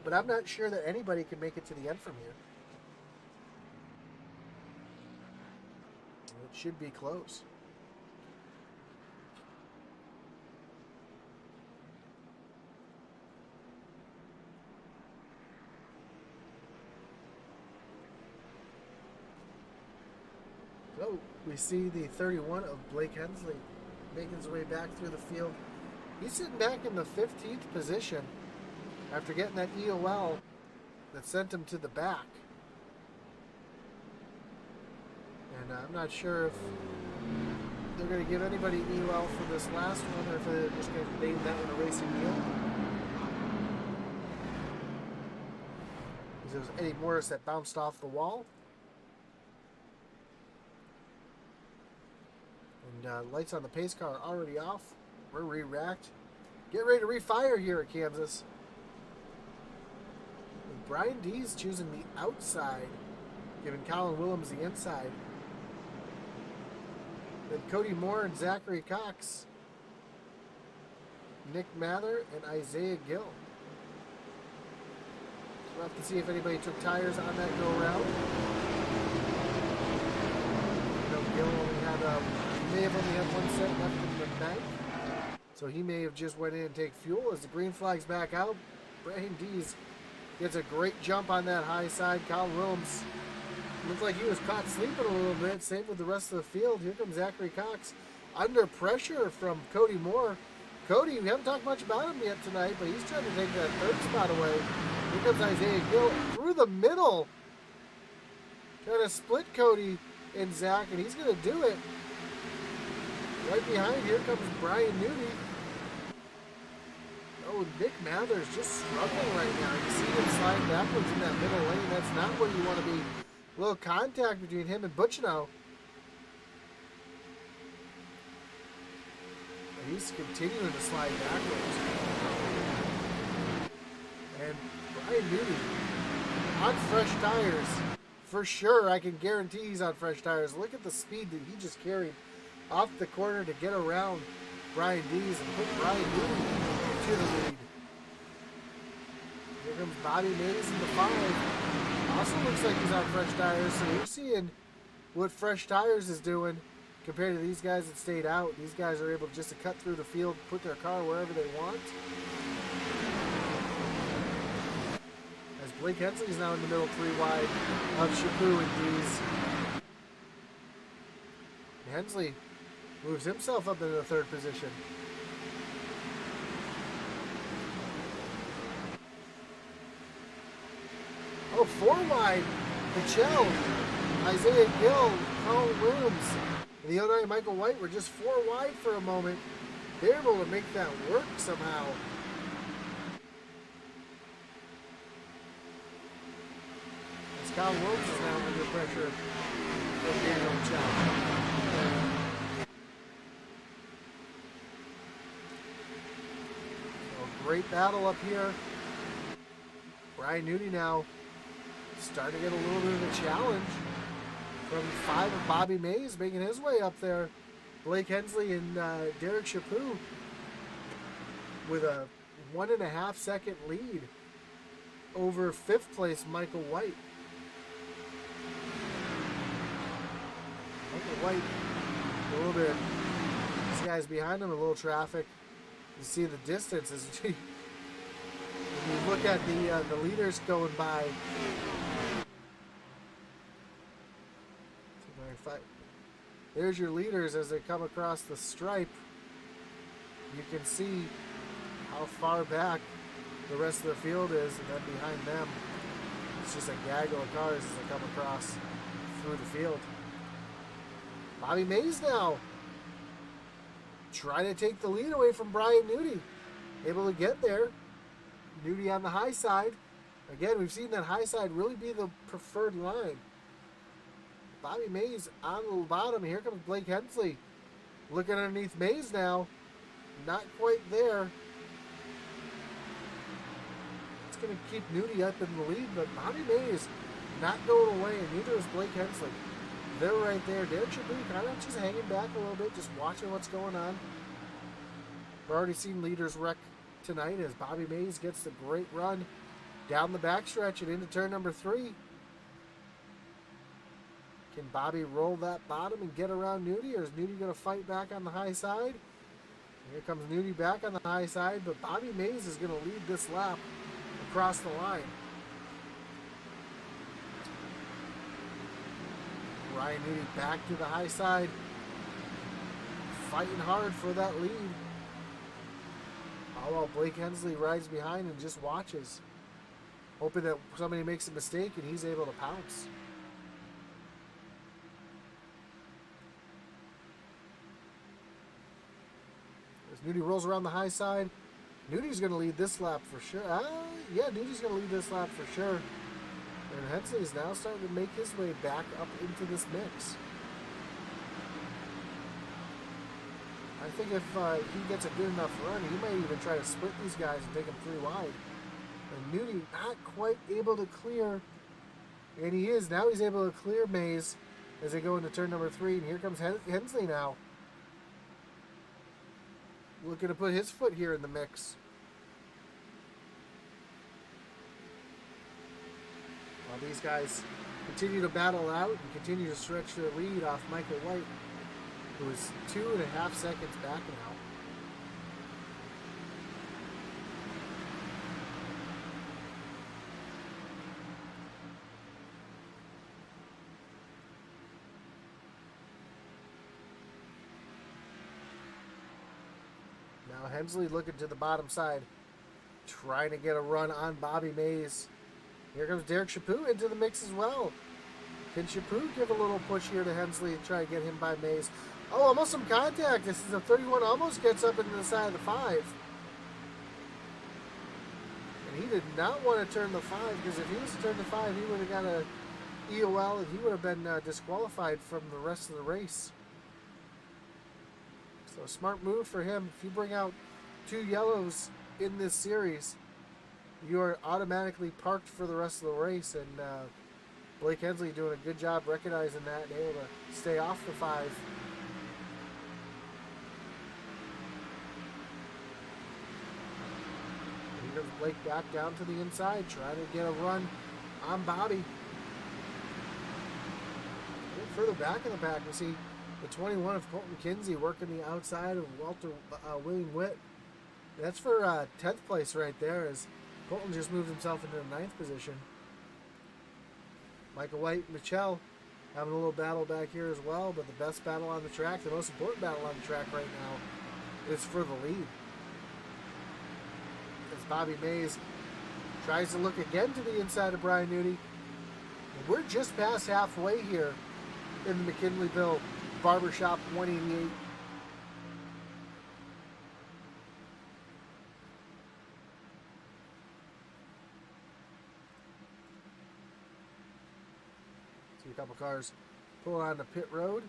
But I'm not sure that anybody can make it to the end from here. It should be close. So we see the 31 of Blake Hensley making his way back through the field. He's sitting back in the 15th position after getting that EOL that sent him to the back. And I'm not sure if they're going to give anybody EOL for this last one or if they're just going to name that one a racing deal. Because it was Eddie Morris that bounced off the wall. And lights on the pace car are already off. We're re-racked. Get ready to refire here at Kansas. And Brian Dees choosing the outside, giving Colin Willems the inside. Then Cody Moore and Zachary Cox, Nick Mather, and Isaiah Gill. We'll have to see if anybody took tires on that go-around. Gill only had may have only had one set left in the bank, so he may have just went in and take fuel. As the green flag's back out, Brian Dees gets a great jump on that high side. Colin Willems looked like he was caught sleeping a little bit. Same with the rest of the field. Here comes Zachary Cox under pressure from Cody Moore. Cody, we haven't talked much about him yet tonight, but he's trying to take that third spot away. Here comes Isaiah Gill through the middle, trying to split Cody and Zach, and he's going to do it. Right behind, here comes Brian Nudie. Oh, Nick Mather's just struggling right now. You see him slide backwards in that middle lane. That's not where you want to be. A little contact between him and Butchnow. And he's continuing to slide backwards. And Brian Nudie on fresh tires. For sure, I can guarantee he's on fresh tires. Look at the speed that he just carried off the corner to get around Brian Dees and put Brian Nudie to the lead. Here comes Bobby Mays in the 5. Also looks like he's on fresh tires, so you're seeing what fresh tires is doing compared to these guys that stayed out. These guys are able just to cut through the field, put their car wherever they want. As Blake Hensley is now in the middle 3 wide of Chaput and Dees. Hensley moves himself up into the 3rd position. Oh, 4 wide. Michel, Isaiah Gill, Colin Williams, and the 09 Michael White were just 4 wide for a moment. They're able to make that work somehow. As Colin Williams is now under pressure from Daniel Michel. Great battle up here. Brian Nudie now starting to get a little bit of a challenge from 5 of Bobby Mays making his way up there. Blake Hensley and Derek Chaput with a 1.5 second lead over 5th place Michael White. Michael White, a little bit, these guys behind him, a little traffic. You see the distance as when you look at the leaders going by. There's your leaders as they come across the stripe. You can see how far back the rest of the field is, and then behind them, it's just a gaggle of cars as they come across through the field. Bobby Mays now trying to take the lead away from Brian Nudie. able to get there. Nudie on the high side. Again, we've seen that high side really be the preferred line. Bobby Mays on the bottom. Here comes Blake Hensley. Looking underneath Mays now. Not quite there. It's going to keep Nudie up in the lead, but Bobby Mays not going away, and neither is Blake Hensley. They're right there. Derek Chabot kind of just hanging back a little bit, just watching what's going on. We've already seen leaders wreck tonight as Bobby Mays gets the great run down the backstretch and into turn number 3. Can Bobby roll that bottom and get around Nudie, or is Nudie going to fight back on the high side? Here comes Nudie back on the high side, but Bobby Mays is going to lead this lap across the line. Ryan Nudie back to the high side, fighting hard for that lead. All while Blake Hensley rides behind and just watches, hoping that somebody makes a mistake and he's able to pounce. As Nudie rolls around the high side, Nudie's going to lead this lap for sure. Yeah, Nudie's going to lead this lap for sure. And Hensley is now starting to make his way back up into this mix. I think if he gets a good enough run, he might even try to split these guys and take them 3 wide. And Nudie not quite able to clear. And he is. Now he's able to clear Mays as they go into turn number 3. And here comes Hensley now, looking to put his foot here in the mix. While these guys continue to battle out and continue to stretch their lead off Michael White, who is 2.5 seconds back now. Now Hensley looking to the bottom side, trying to get a run on Bobby Mays. Here comes Derek Chabot into the mix as well. Can Chabot give a little push here to Hensley and try to get him by Mays? Oh, almost some contact. This is a 31, almost gets up into the side of the 5. And he did not want to turn the 5, because if he was to turn the 5, he would have got a EOL and he would have been disqualified from the rest of the race. So a smart move for him. If you bring out 2 yellows in this series, you are automatically parked for the rest of the race, and Blake Hensley doing a good job recognizing that and able to stay off the 5. Here comes Blake back down to the inside, trying to get a run on Bobby. A bit further back in the pack, we see the 21 of Colton Kinsey working the outside of William Witt. That's for 10th place right there, as Colton just moved himself into the 9th position. Michael White and Michelle having a little battle back here as well, but the best battle on the track, the most important battle on the track right now, is for the lead. As Bobby Mays tries to look again to the inside of Brian Nudie. We're just past halfway here in the McKinleyville Barbershop 188. See a couple cars pulling on the pit road.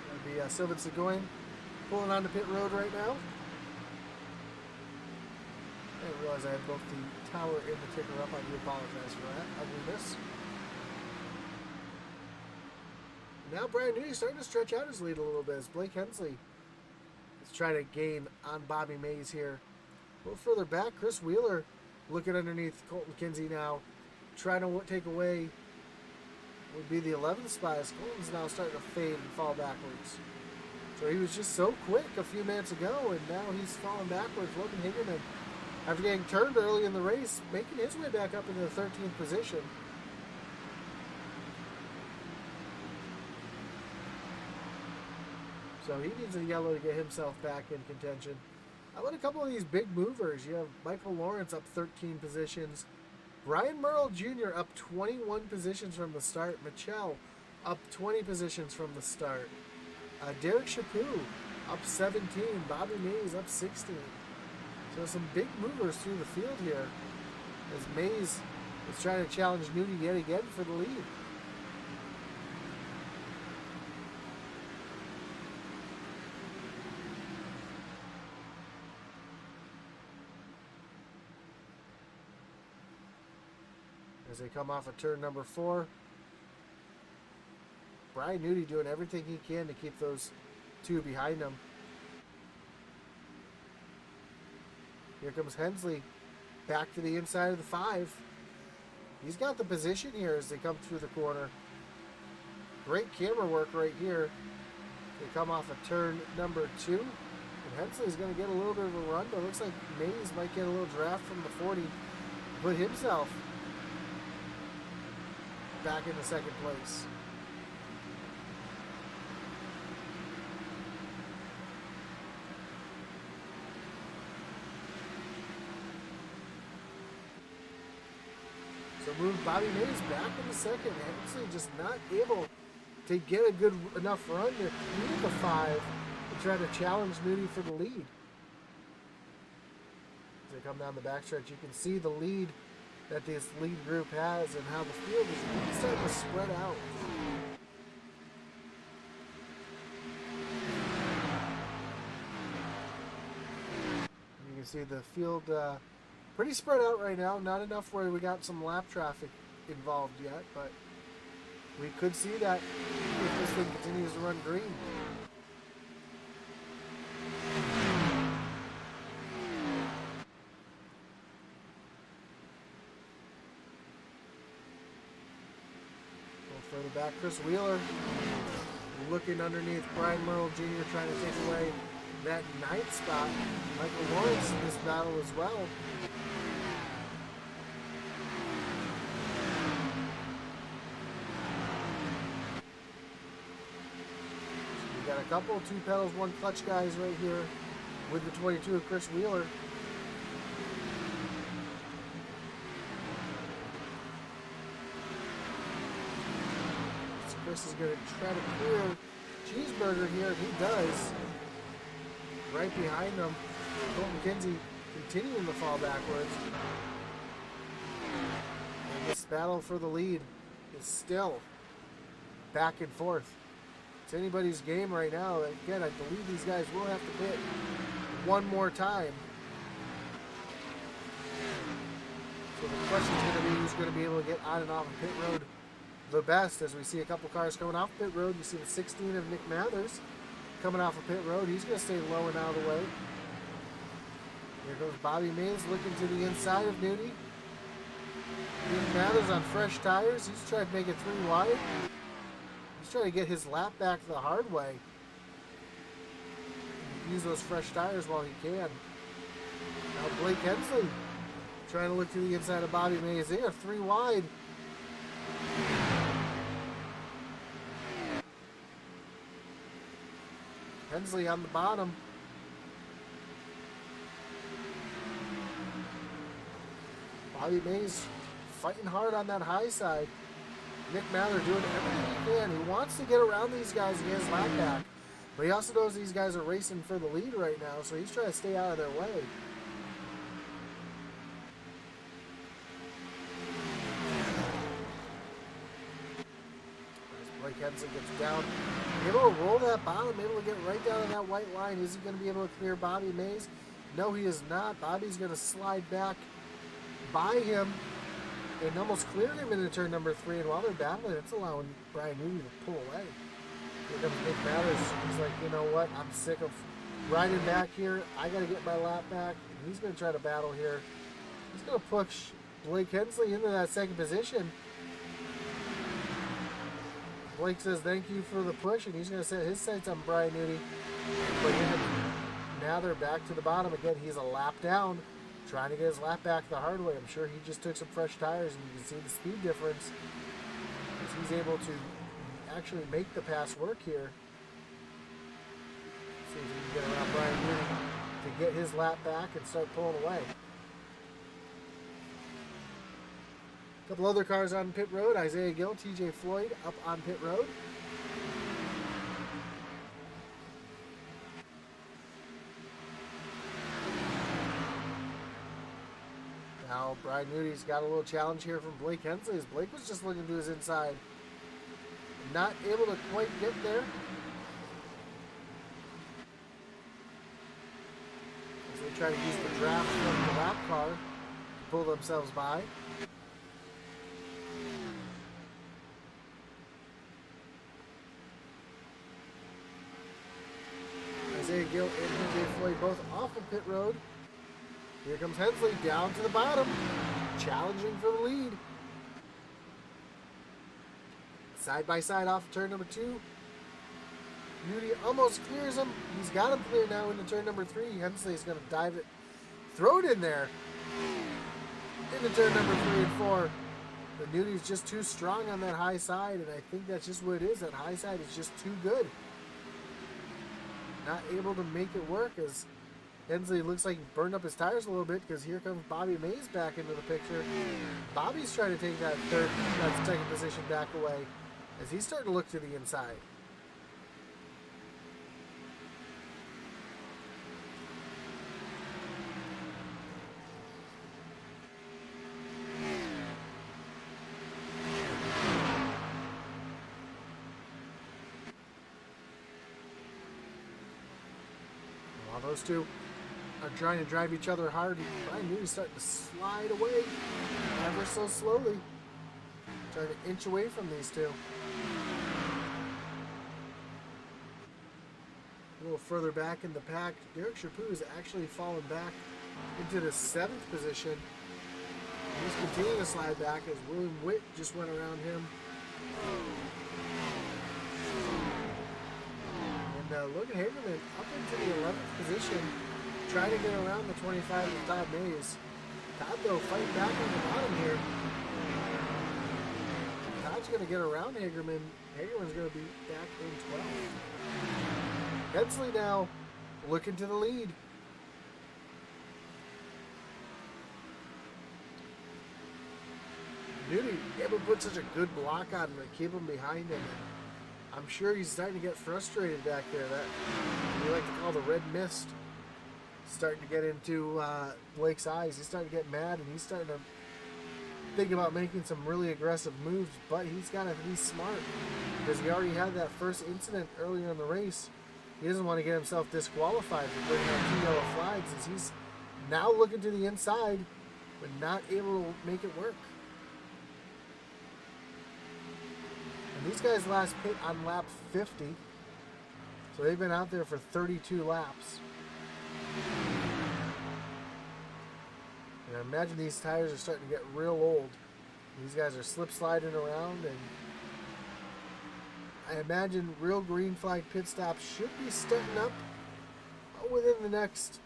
That'd be Sylvan Seguin pulling on the pit road right now. I didn't realize I had both the tower and the ticker up. I do apologize for that ugliness. Now Brian Nudie starting to stretch out his lead a little bit as Blake Hensley is trying to gain on Bobby Mays here. A little further back, Chris Wheeler looking underneath Colton Kinsey now, trying to take away would be the 11th spot as Colton's now starting to fade and fall backwards. So he was just so quick a few minutes ago, and now he's falling backwards. Logan Hagerman, after getting turned early in the race, making his way back up into the 13th position. So he needs a yellow to get himself back in contention. How about a couple of these big movers? You have Michael Lawrence up 13 positions. Brian Merle Jr. up 21 positions from the start. Michelle up 20 positions from the start. Derek Chaput up 17. Bobby Mays up 16. So some big movers through the field here as Mays is trying to challenge Nudie yet again for the lead. As they come off of turn number 4, Brian Nudie doing everything he can to keep those two behind him. Here comes Hensley back to the inside of the 5. He's got the position here as they come through the corner. Great camera work right here. They come off of turn number 2. And Hensley's going to get a little bit of a run, but it looks like Mays might get a little draft from the 40. Put himself back into second place. So move Bobby Mays back into second. Hensley just not able to get a good enough run to lead the 5 and try to challenge Nudie for the lead. As they come down the backstretch, you can see the lead that this lead group has and how the field is really starting to spread out. You can see the field pretty spread out right now. Not enough where we got some lap traffic involved yet, but we could see that if this thing continues to run green. Further back, Chris Wheeler looking underneath Brian Merle Jr. trying to take away that 9th spot. Michael Lawrence in this battle as well. So we got a couple 2 pedals, 1 clutch guys right here with the 22 of Chris Wheeler. Chris is going to try to clear Cheeseburger here, and he does. Right behind him, Colton McKenzie continuing to fall backwards. And this battle for the lead is still back and forth. It's anybody's game right now. Again, I believe these guys will have to pit one more time. So the question is going to be who's going to be able to get on and off of pit road the best. As we see a couple cars coming off pit road. You see the 16 of Nick Mathers coming off of pit road. He's going to stay low and out of the way. Here goes Bobby Mays looking to the inside of Nudie. Nick Mathers on fresh tires. He's trying to make it 3 wide. He's trying to get his lap back the hard way. Use those fresh tires while he can. Now Blake Hensley trying to look to the inside of Bobby Mays. They are 3 wide. Hensley on the bottom. Bobby Mays fighting hard on that high side. Nick Mather doing everything he can. He wants to get around these guys and get his lap back. But he also knows these guys are racing for the lead right now, so he's trying to stay out of their way. Blake Hensley gets down, able to roll that bottom, able to get right down on that white line. Is he going to be able to clear Bobby Mays? No, he is not. Bobby's going to slide back by him and almost clear him into turn number 3. And while they're battling, it's allowing Brian Newby to pull away. Here comes Nick Mathers. He's like, you know what? I'm sick of riding back here. I got to get my lap back. And he's going to try to battle here. He's going to push Blake Hensley into that second position. Blake says thank you for the push, and he's going to set his sights on Brian Nudie. But now they're back to the bottom again. He's a lap down, trying to get his lap back the hard way. I'm sure he just took some fresh tires, and you can see the speed difference as he's able to actually make the pass work here. See if he can get around Brian Nudie to get his lap back and start pulling away. couple other cars on pit road. Isaiah Gill, TJ Floyd up on pit road. Now, Brian Moody's got a little challenge here from Blake Hensley, as Blake was just looking to his inside. Not able to quite get there. As they try to use the draft from the lap car to pull themselves by. Isaiah Gill and TJ Floyd both off of pit road. Here comes Hensley down to the bottom, challenging for the lead. Side by side off turn number 2. Moody almost clears him. He's got him clear now into turn number 3. Hensley's going to dive it, throw it in there. Into turn number 3 and 4. But Moody's just too strong on that high side, and I think that's just what it is. That high side is just too good. Not able to make it work as Hensley looks like he burned up his tires a little bit, because here comes Bobby Mays back into the picture. Bobby's trying to take that second position back away as he's starting to look to the inside. While those two are trying to drive each other hard, Brian Moody's starting to slide away ever so slowly, trying to inch away from these two. A little further back in the pack, Derek Chaput has actually fallen back into the 7th position. He's continuing to slide back as William Witt just went around him. And Logan Hagerman up into the 11th position, trying to get around the 25 with Todd Mays. Todd, though, fighting back on the bottom here. Todd's going to get around Hagerman. Hagerman's going to be back in 12th. Hensley now looking to the lead. Newty able to put such a good block on him to keep him behind him. I'm sure he's starting to get frustrated back there. That we like to call the red mist starting to get into Blake's eyes. He's starting to get mad, and he's starting to think about making some really aggressive moves, but he's got to be smart because he already had that first incident earlier in the race. He doesn't want to get himself disqualified for bringing out 2 yellow flags, as he's now looking to the inside but not able to make it work. And these guys last pit on lap 50, so they've been out there for 32 laps. And I imagine these tires are starting to get real old. These guys are slip sliding around, and I imagine real green flag pit stops should be starting up within the next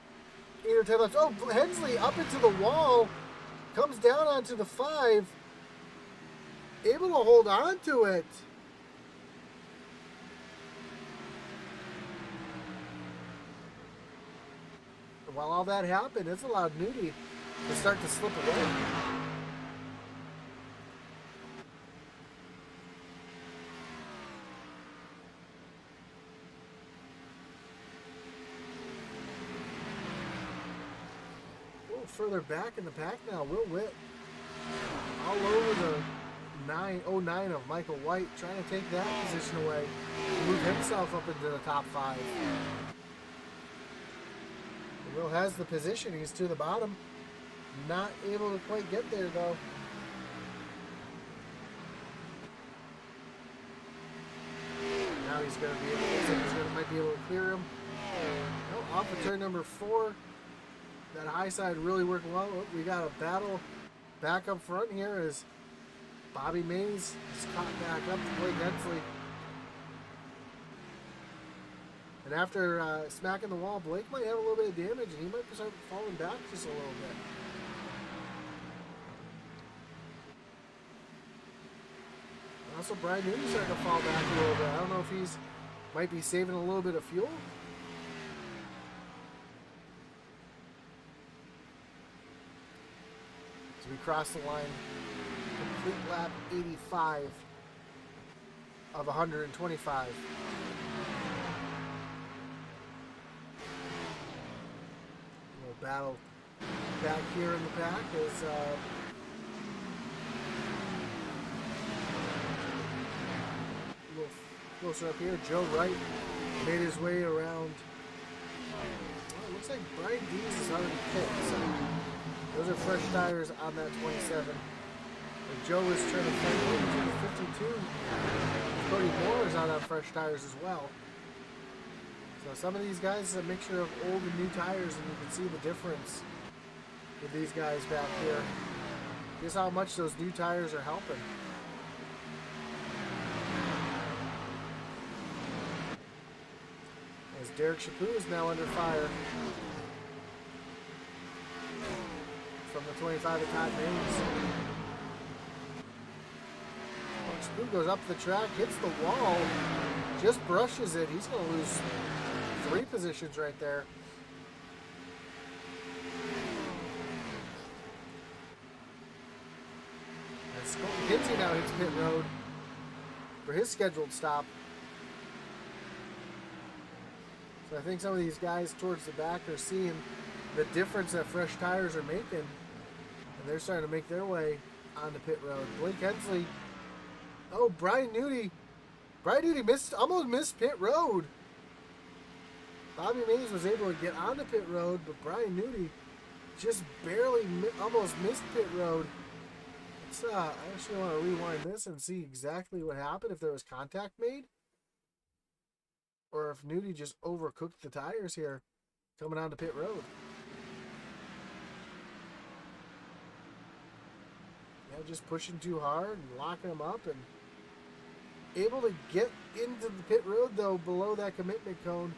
8 or 10 laps. Oh, Hensley up into the wall, comes down onto the 5, able to hold on to it. While all that happened, it's allowed Nudie to start to slip away. A little further back in the pack now, Will Witt all over the 909 of Michael White, trying to take that position away, move himself up into the top 5. Will has the position. He's to the bottom. Not able to quite get there, though. Now he's going to be able to, looks like he's might be able to clear him. Oh, off of turn number 4. That high side really worked well. Oh, we got a battle back up front here as Bobby Mays is caught back up to Blake Hensley. And after smacking the wall, Blake might have a little bit of damage, and he might start falling back just a little bit. Also, Brian Newton's starting to fall back a little bit. I don't know if he's might be saving a little bit of fuel. As we cross the line complete lap 85 of 125. Little battle back here in the back is a little closer up here. Joe Wright made his way around. Well, it looks like Brian Dees is already pit, so those are fresh tires on that 27. And Joe is trying to fight over to the 52. Cody Moore is on fresh tires as well. So some of these guys is a mixture of old and new tires, and you can see the difference with these guys back here. Guess how much those new tires are helping. As Derek Chaput is now under fire from the 25 of Todd Mays. Chaput goes up the track, hits the wall, just brushes it. He's going to lose 3 positions right there. As Kinsey now hits pit road for his scheduled stop. So I think some of these guys towards the back are seeing the difference that fresh tires are making, and they're starting to make their way onto pit road. Blake Hensley. Oh, Brian Nudie. Brian Nudie almost missed pit road. Bobby Mays was able to get onto pit road, but Brian Nudie just barely almost missed pit road. I actually want to rewind this and see exactly what happened, if there was contact made, or if Nudie just overcooked the tires here coming onto pit road. Yeah, just pushing too hard and locking them up, and able to get into the pit road though below that commitment cone.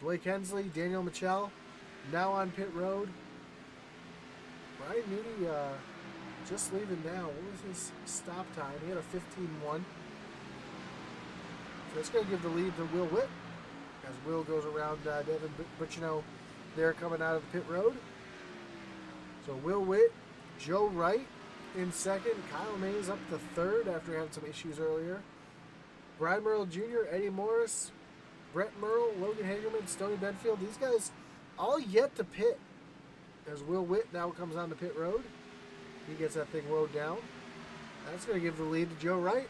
Blake Hensley, Daniel Michel now on pit road. Brian Nudie just leaving now. What was his stop time? He had a 15-1. So that's going to give the lead to Will Witt as Will goes around Devin Butchino there coming out of the pit road. So Will Witt, Joe Wright in second, Kyle Mays up to third after having some issues earlier. Brian Merle Jr., Eddie Morris, Brett Merle, Logan Hagerman, Stoney Benfield. These guys all yet to pit. As Will Witt now comes on the pit road. He gets that thing rode down. That's going to give the lead to Joe Wright.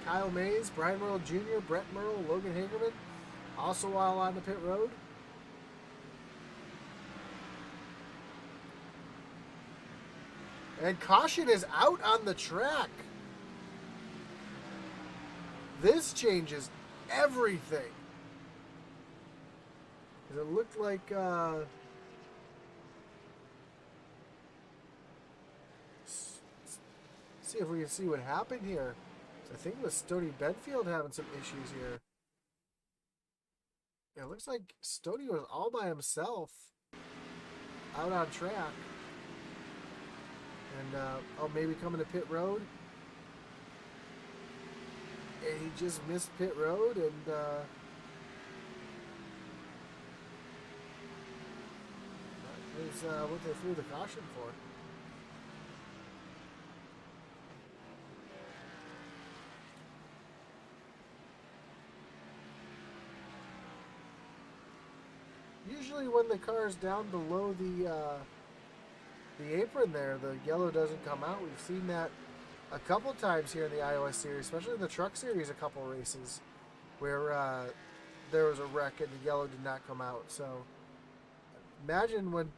Kyle Mays, Brian Merle Jr., Brett Merle, Logan Hagerman, also all on the pit road. And caution is out on the track. This changes everything. It looked like see if we can see what happened here. So I think it was Stoney Benfield having some issues here. Yeah, it looks like Stoney was all by himself out on track. And, oh, maybe coming to pit road. And he just missed pit road, and, that is what they threw the caution for. Usually when the car is down below the apron there, the yellow doesn't come out. We've seen that a couple times here in the iOS series, especially in the truck series, a couple races where there was a wreck and the yellow did not come out. So imagine when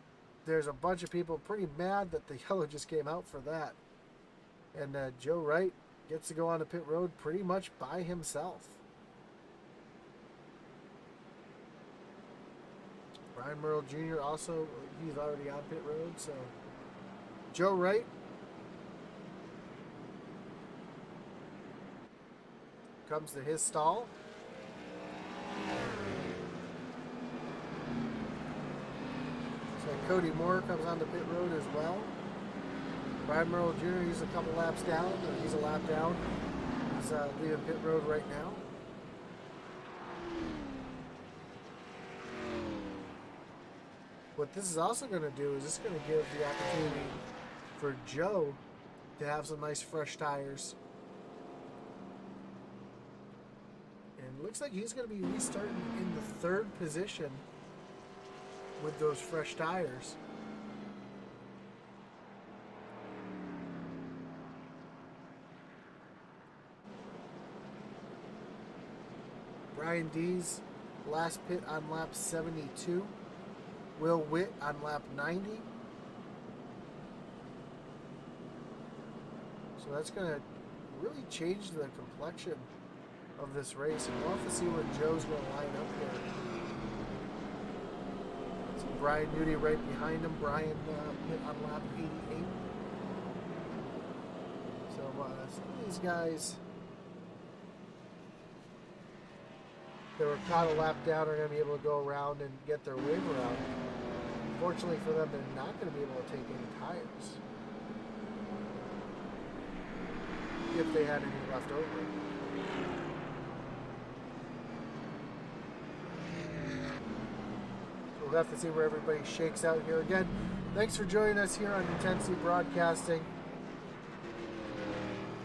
there's a bunch of people pretty mad that the yellow just came out for that. And Joe Wright gets to go on the pit road pretty much by himself. Brian Merle Jr. also, he's already on pit road, so Joe Wright comes to his stall. So Cody Moore comes on the pit road as well. Brian Merle Jr., he's a couple laps down, or he's a lap down. He's leaving pit road right now. what this is also going to do is it's going to give the opportunity for Joe to have some nice fresh tires. And it looks like he's going to be restarting in the third position with those fresh tires. Brian Dees last pit on lap 72. Will Witt on lap 90. So that's going to really change the complexion of this race. And we'll have to see where Joe's going to line up here. So Brian Newty right behind him. Brian pit on lap 88. So some of these guys that were caught a lap down are going to be able to go around and get their wave around. Unfortunately for them, they're not going to be able to take any tires if they had any left over. So we'll have to see where everybody shakes out here. Again, thanks for joining us here on Intensity Broadcasting.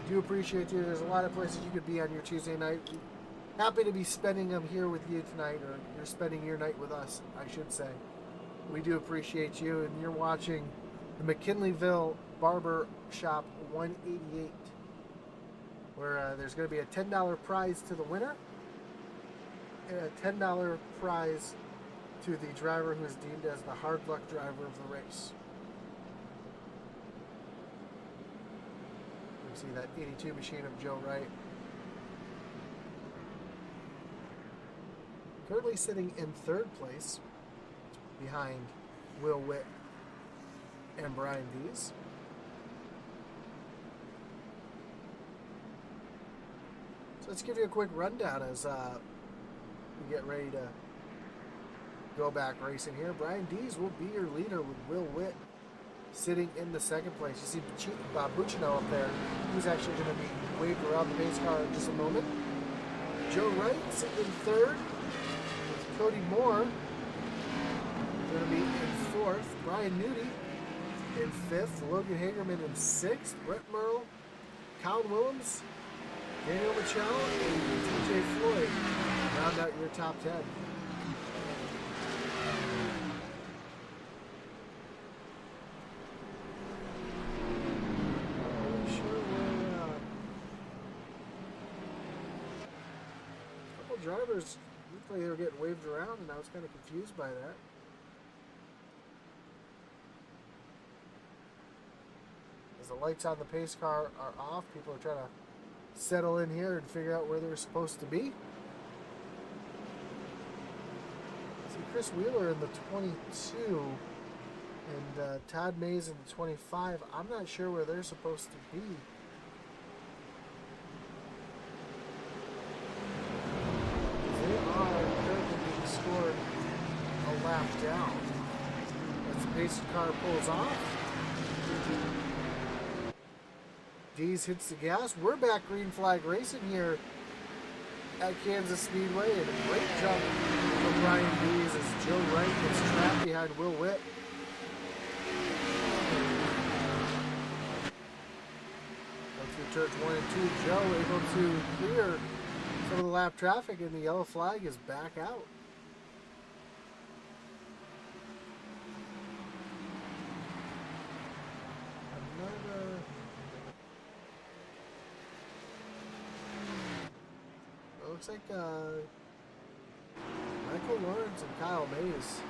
Do appreciate you. There's a lot of places you could be on your Tuesday night. Happy to be spending them here with you tonight, or you're spending your night with us, I should say. We do appreciate you, and you're watching the McKinleyville Barber Shop 188, where there's going to be a $10 prize to the winner and a $10 prize to the driver who is deemed as the hard luck driver of the race. You see that 82 machine of Joe Wright. Currently sitting in third place behind Will Witt and Brian Dees. So let's give you a quick rundown as we get ready to go back racing here. Brian Dees will be your leader with Will Witt sitting in the second place. You see Buccino up there. He's actually going to be waved around the pace car in just a moment. Joe Wright sitting in third. Cody Moore going to be in fourth. Brian Newty in fifth. Logan Hagerman in sixth. Brett Merle, Colin Willems, Daniel Michel, and TJ Floyd round out your top 10. I'm sure we're a couple drivers. They were getting waved around, and I was kind of confused by that. As the lights on the pace car are off, people are trying to settle in here and figure out where they're supposed to be. See Chris Wheeler in the 22 and Todd Mays in the 25. I'm not sure where they're supposed to be. Scored a lap down as the pace car pulls off. Dees hits the gas. We're back green flag racing here at Kansas Speedway, and a great jump from Brian Dees as Joe Wright gets trapped behind Will Witt. Go through turns 1 and 2. Joe able to clear some of the lap traffic, and the yellow flag is back out. Looks like Michael Lawrence and Kyle Mays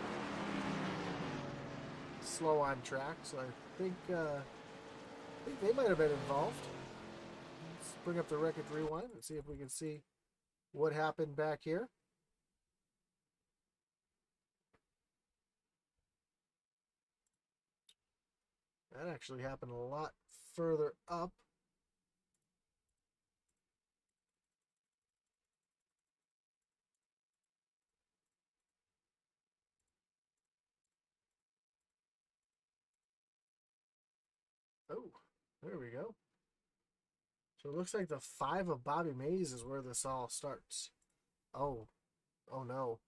slow on track, so I think they might have been involved. Let's bring up the record rewind and see if we can see what happened back here. That actually happened a lot further up. Oh, there we go. So it looks like the 5 of Bobby Mays is where this all starts. Oh no.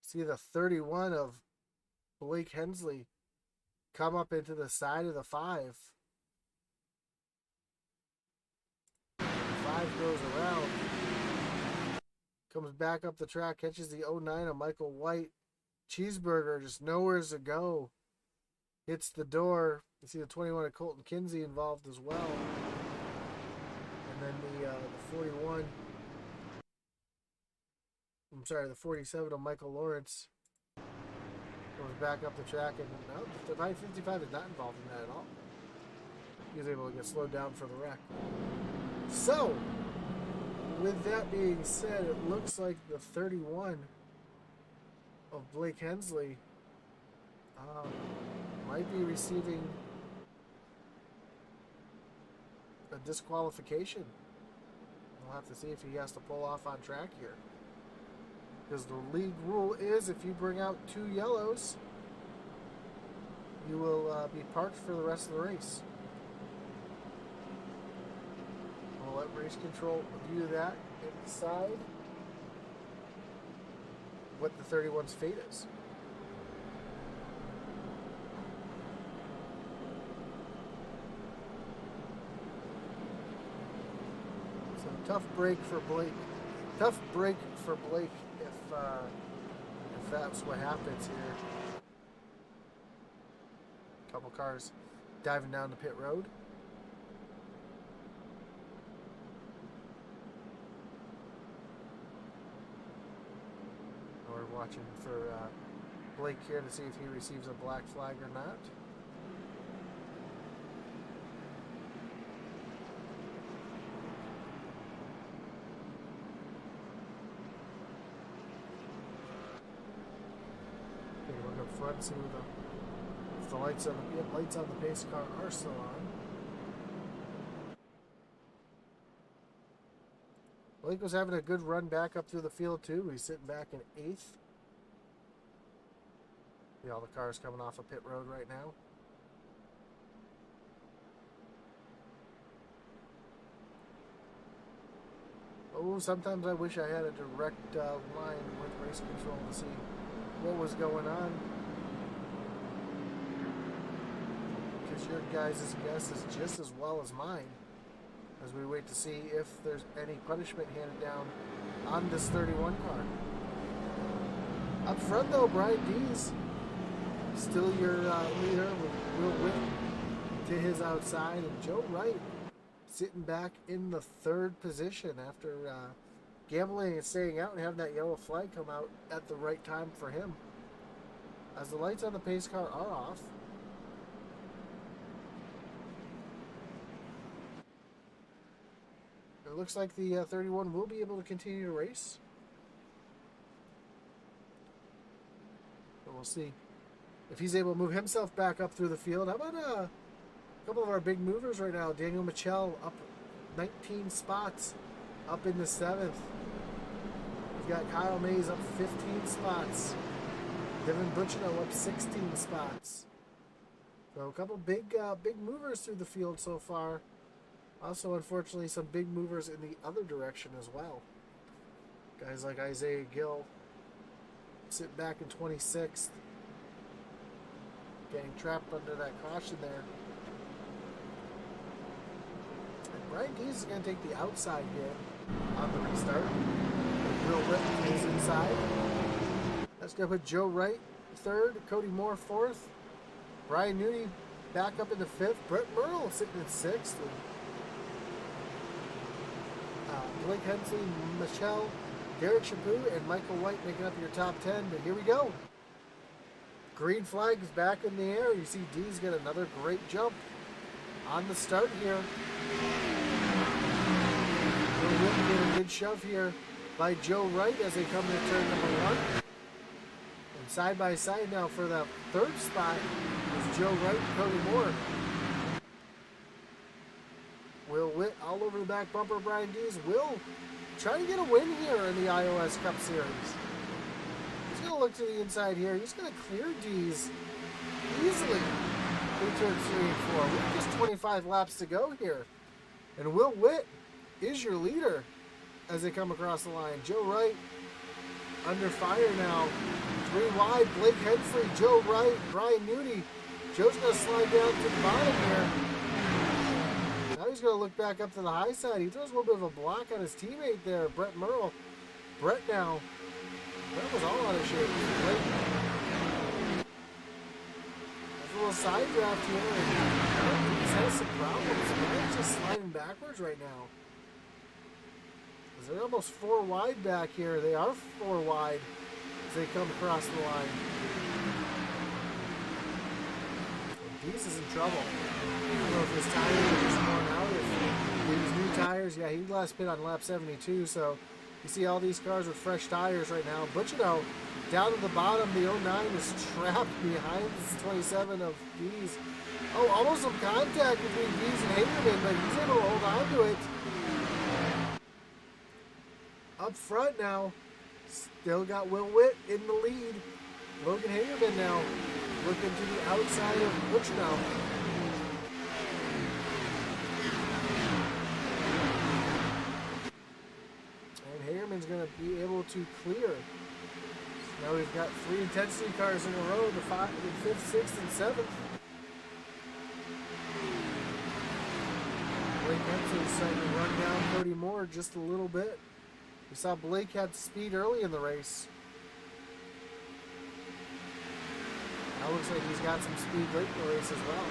See the 31 of Blake Hensley come up into the side of the 5. The 5 goes around. Comes back up the track, catches the 09 of Michael White. Cheeseburger just nowhere to go. Hits the door. You see the 21 of Colton Kinsey involved as well. And then the 41. I'm sorry, the 47 of Michael Lawrence goes back up the track, and no, the 955 is not involved in that at all. He was able to get slowed down for the wreck. So, with that being said, it looks like the 31 of Blake Hensley might be receiving a disqualification. We'll have to see if he has to pull off on track here. Because the league rule is if you bring out 2 yellows, you will be parked for the rest of the race. We'll let race control view that and decide what the 31's fate is. So tough break for Blake. Tough break for Blake if that's what happens here. Couple cars diving down the pit road. We're watching for Blake here to see if he receives a black flag or not. Take a look up front, see if the lights on the pace car are still on. Blake was having a good run back up through the field too. He's sitting back in 8th. See all the cars coming off of pit road right now. Oh, sometimes I wish I had a direct line with race control to see what was going on. Because your guys' guess is just as well as mine, as we wait to see if there's any punishment handed down on this 31 car. Up front though, Brian Dees still your leader with Will Witt to his outside, and Joe Wright sitting back in the 3rd position after gambling and staying out and having that yellow flag come out at the right time for him. As the lights on the pace car are off, it looks like the 31 will be able to continue to race. So we'll see if he's able to move himself back up through the field. How about a couple of our big movers right now? Daniel Michel up 19 spots, up in the 7th. We've got Kyle Mays up 15 spots. Devin Butchino up 16 spots. So a couple big movers through the field so far. Also, unfortunately, some big movers in the other direction as well. Guys like Isaiah Gill sitting back in 26th. Getting trapped under that caution there. And Brian Dees is going to take the outside here on the restart. Will Whitten is inside. That's going to put Joe Wright 3rd, Cody Moore 4th. Brian Newey back up in the 5th. Brett Merle sitting in 6th. Blake Hensley, Michelle, Derek Chaput, and Michael White making up your top 10. But here we go. Green flag is back in the air. You see D's get another great jump on the start here. Will Whitten get a good shove here by Joe Wright as they come to turn number 1. And side by side now for the 3rd spot is Joe Wright and Cody Moore. Will Witt all over the back bumper. Brian Dees will try to get a win here in the iOS Cup Series. He's going to look to the inside here. He's going to clear Dees easily through turns 3 and 4. With just 25 laps to go here. And Will Witt is your leader as they come across the line. Joe Wright under fire now 3 wide, Blake Hensley, Joe Wright, Brian Nudie. Joe's going to slide down to the bottom here. Now he's going to look back up to the high side. He throws a little bit of a block on his teammate there, Brett Merle. Brett now. Brett was all out of shape. There's a little side draft here. And he's had some problems. He's just sliding backwards right now. They're almost 4 wide back here. They are 4 wide as they come across the line. Dees is in trouble. I don't know if his tires are just worn out. If these new tires, yeah, he last pit on lap 72, so you see all these cars with fresh tires right now. But you know, down at the bottom, the 09 is trapped behind this 27 of Dees. Oh, almost some contact between Dees and Hagerman, but he's able to hold on to it. Up front now, still got Will Witt in the lead. Logan Hagerman now looking to the outside of Butch now. And Hagerman's going to be able to clear. So now we've got 3 intensity cars in a row, the 5th, 6th, and 7th. Blake Hensley's starting to run down Cody Moore just a little bit. We saw Blake had speed early in the race. Now looks like he's got some speed late in the race as well.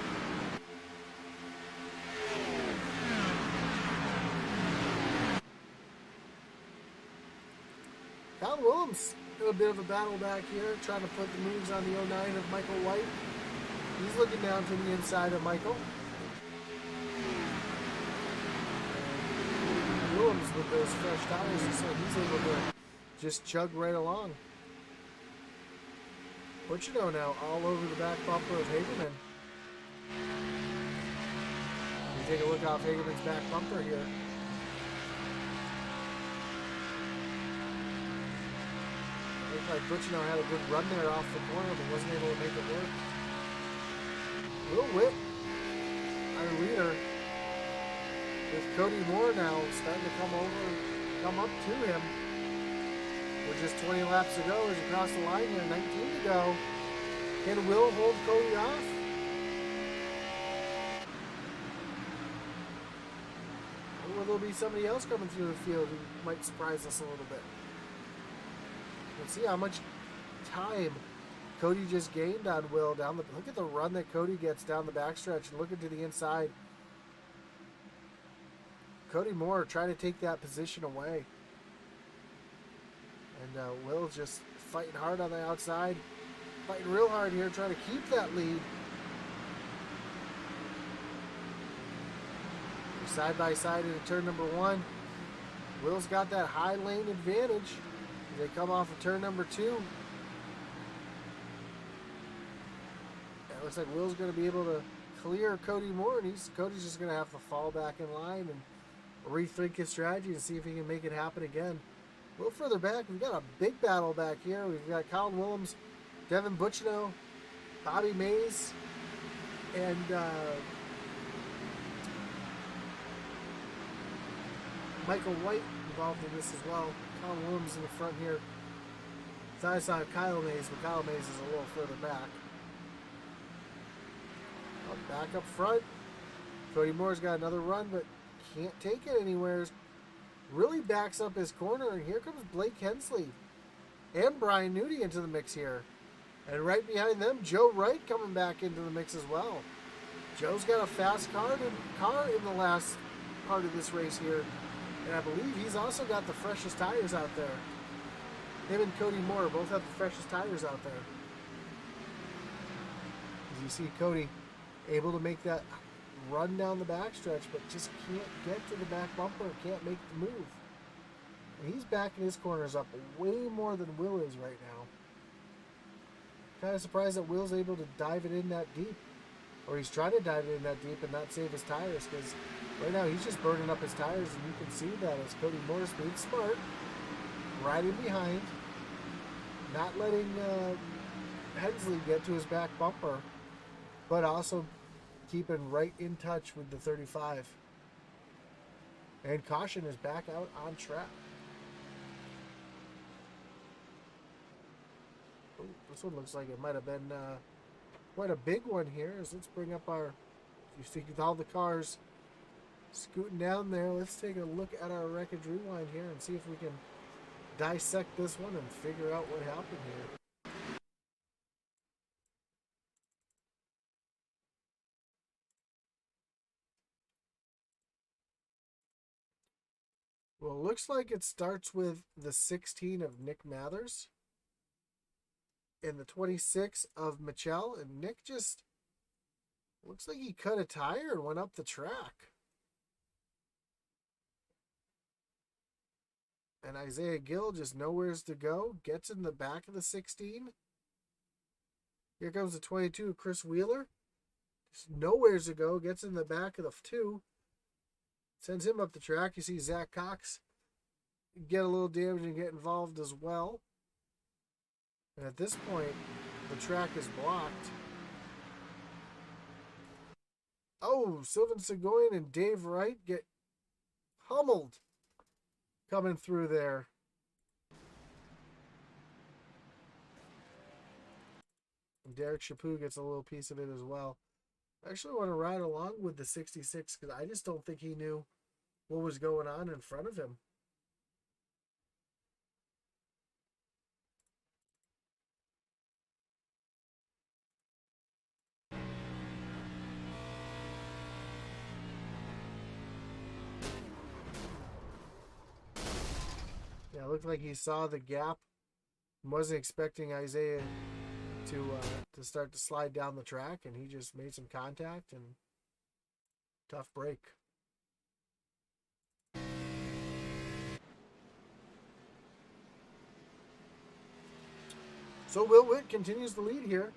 Kyle Williams in a bit of a battle back here, trying to put the moves on the 09 of Michael White. He's looking down to the inside of Michael. Williams with those fresh tires, so he's able to just chug right along. But you know now, all over the back bumper of Hagerman. You take a look off Hagerman's back bumper here. Looks like Butchino had a good run there off the corner, but wasn't able to make it work. Will Witt, our leader, with Cody Moore now starting to come up to him. We're just 20 laps to go as he crossed the line here, 19 to go. Can Will hold Cody off? Or will there be somebody else coming through the field who might surprise us a little bit? Let's see how much time Cody just gained on Will down the. Look at the run that Cody gets down the backstretch and looking to the inside. Cody Moore trying to take that position away. And Will just fighting hard on the outside. Fighting real hard here, trying to keep that lead. They're side by side into turn number 1. Will's got that high lane advantage. They come off of turn number 2. It looks like Will's going to be able to clear Cody Moore, and Cody's just going to have to fall back in line and rethink his strategy and see if he can make it happen again. A little further back, we've got a big battle back here. We've got Colin Willems, Devin Butchino, Bobby Mays, and Michael White involved in this as well. Colin Willems in the front here. So I saw Kyle Mays, but Kyle Mays is a little further back. Back up front. Cody Moore's got another run, but can't take it anywhere. Really backs up his corner, and here comes Blake Hensley and Brian Nudie into the mix here. And right behind them, Joe Wright coming back into the mix as well. Joe's got a fast car in the last part of this race here. And I believe he's also got the freshest tires out there. Him and Cody Moore both have the freshest tires out there. As you see Cody able to make that run down the backstretch, but just can't get to the back bumper, can't make the move. And he's backing his corners up way more than Will is right now. Kind of surprised that Will's able to dive it in that deep. Or he's trying to dive it in that deep and not save his tires, because right now he's just burning up his tires, and you can see that as Cody Moore's being smart, right in behind, not letting Hensley get to his back bumper, but also keeping right in touch with the 35. And caution is back out on track. This one looks like it might have been quite a big one here. Let's bring up our, you see all the cars scooting down there. Let's take a look at our wreckage rewind here and see if we can dissect this one and figure out what happened here. Well, it looks like it starts with the 16 of Nick Mathers and the 26 of Michelle, and Nick just looks like he cut a tire and went up the track. And Isaiah Gill just nowheres to go, gets in the back of the 16. Here comes the 22 of Chris Wheeler. Just nowheres to go, gets in the back of the 2. Sends him up the track. You see Zach Cox get a little damage and get involved as well. And at this point, the track is blocked. Oh, Sylvan Segoyan and Dave Wright get hummeled coming through there. And Derek Chaput gets a little piece of it as well. I actually want to ride along with the 66 because I just don't think he knew what was going on in front of him. Yeah, it looked like he saw the gap and wasn't expecting Isaiah to start to slide down the track, and he just made some contact and tough break. So Will Witt continues the lead here.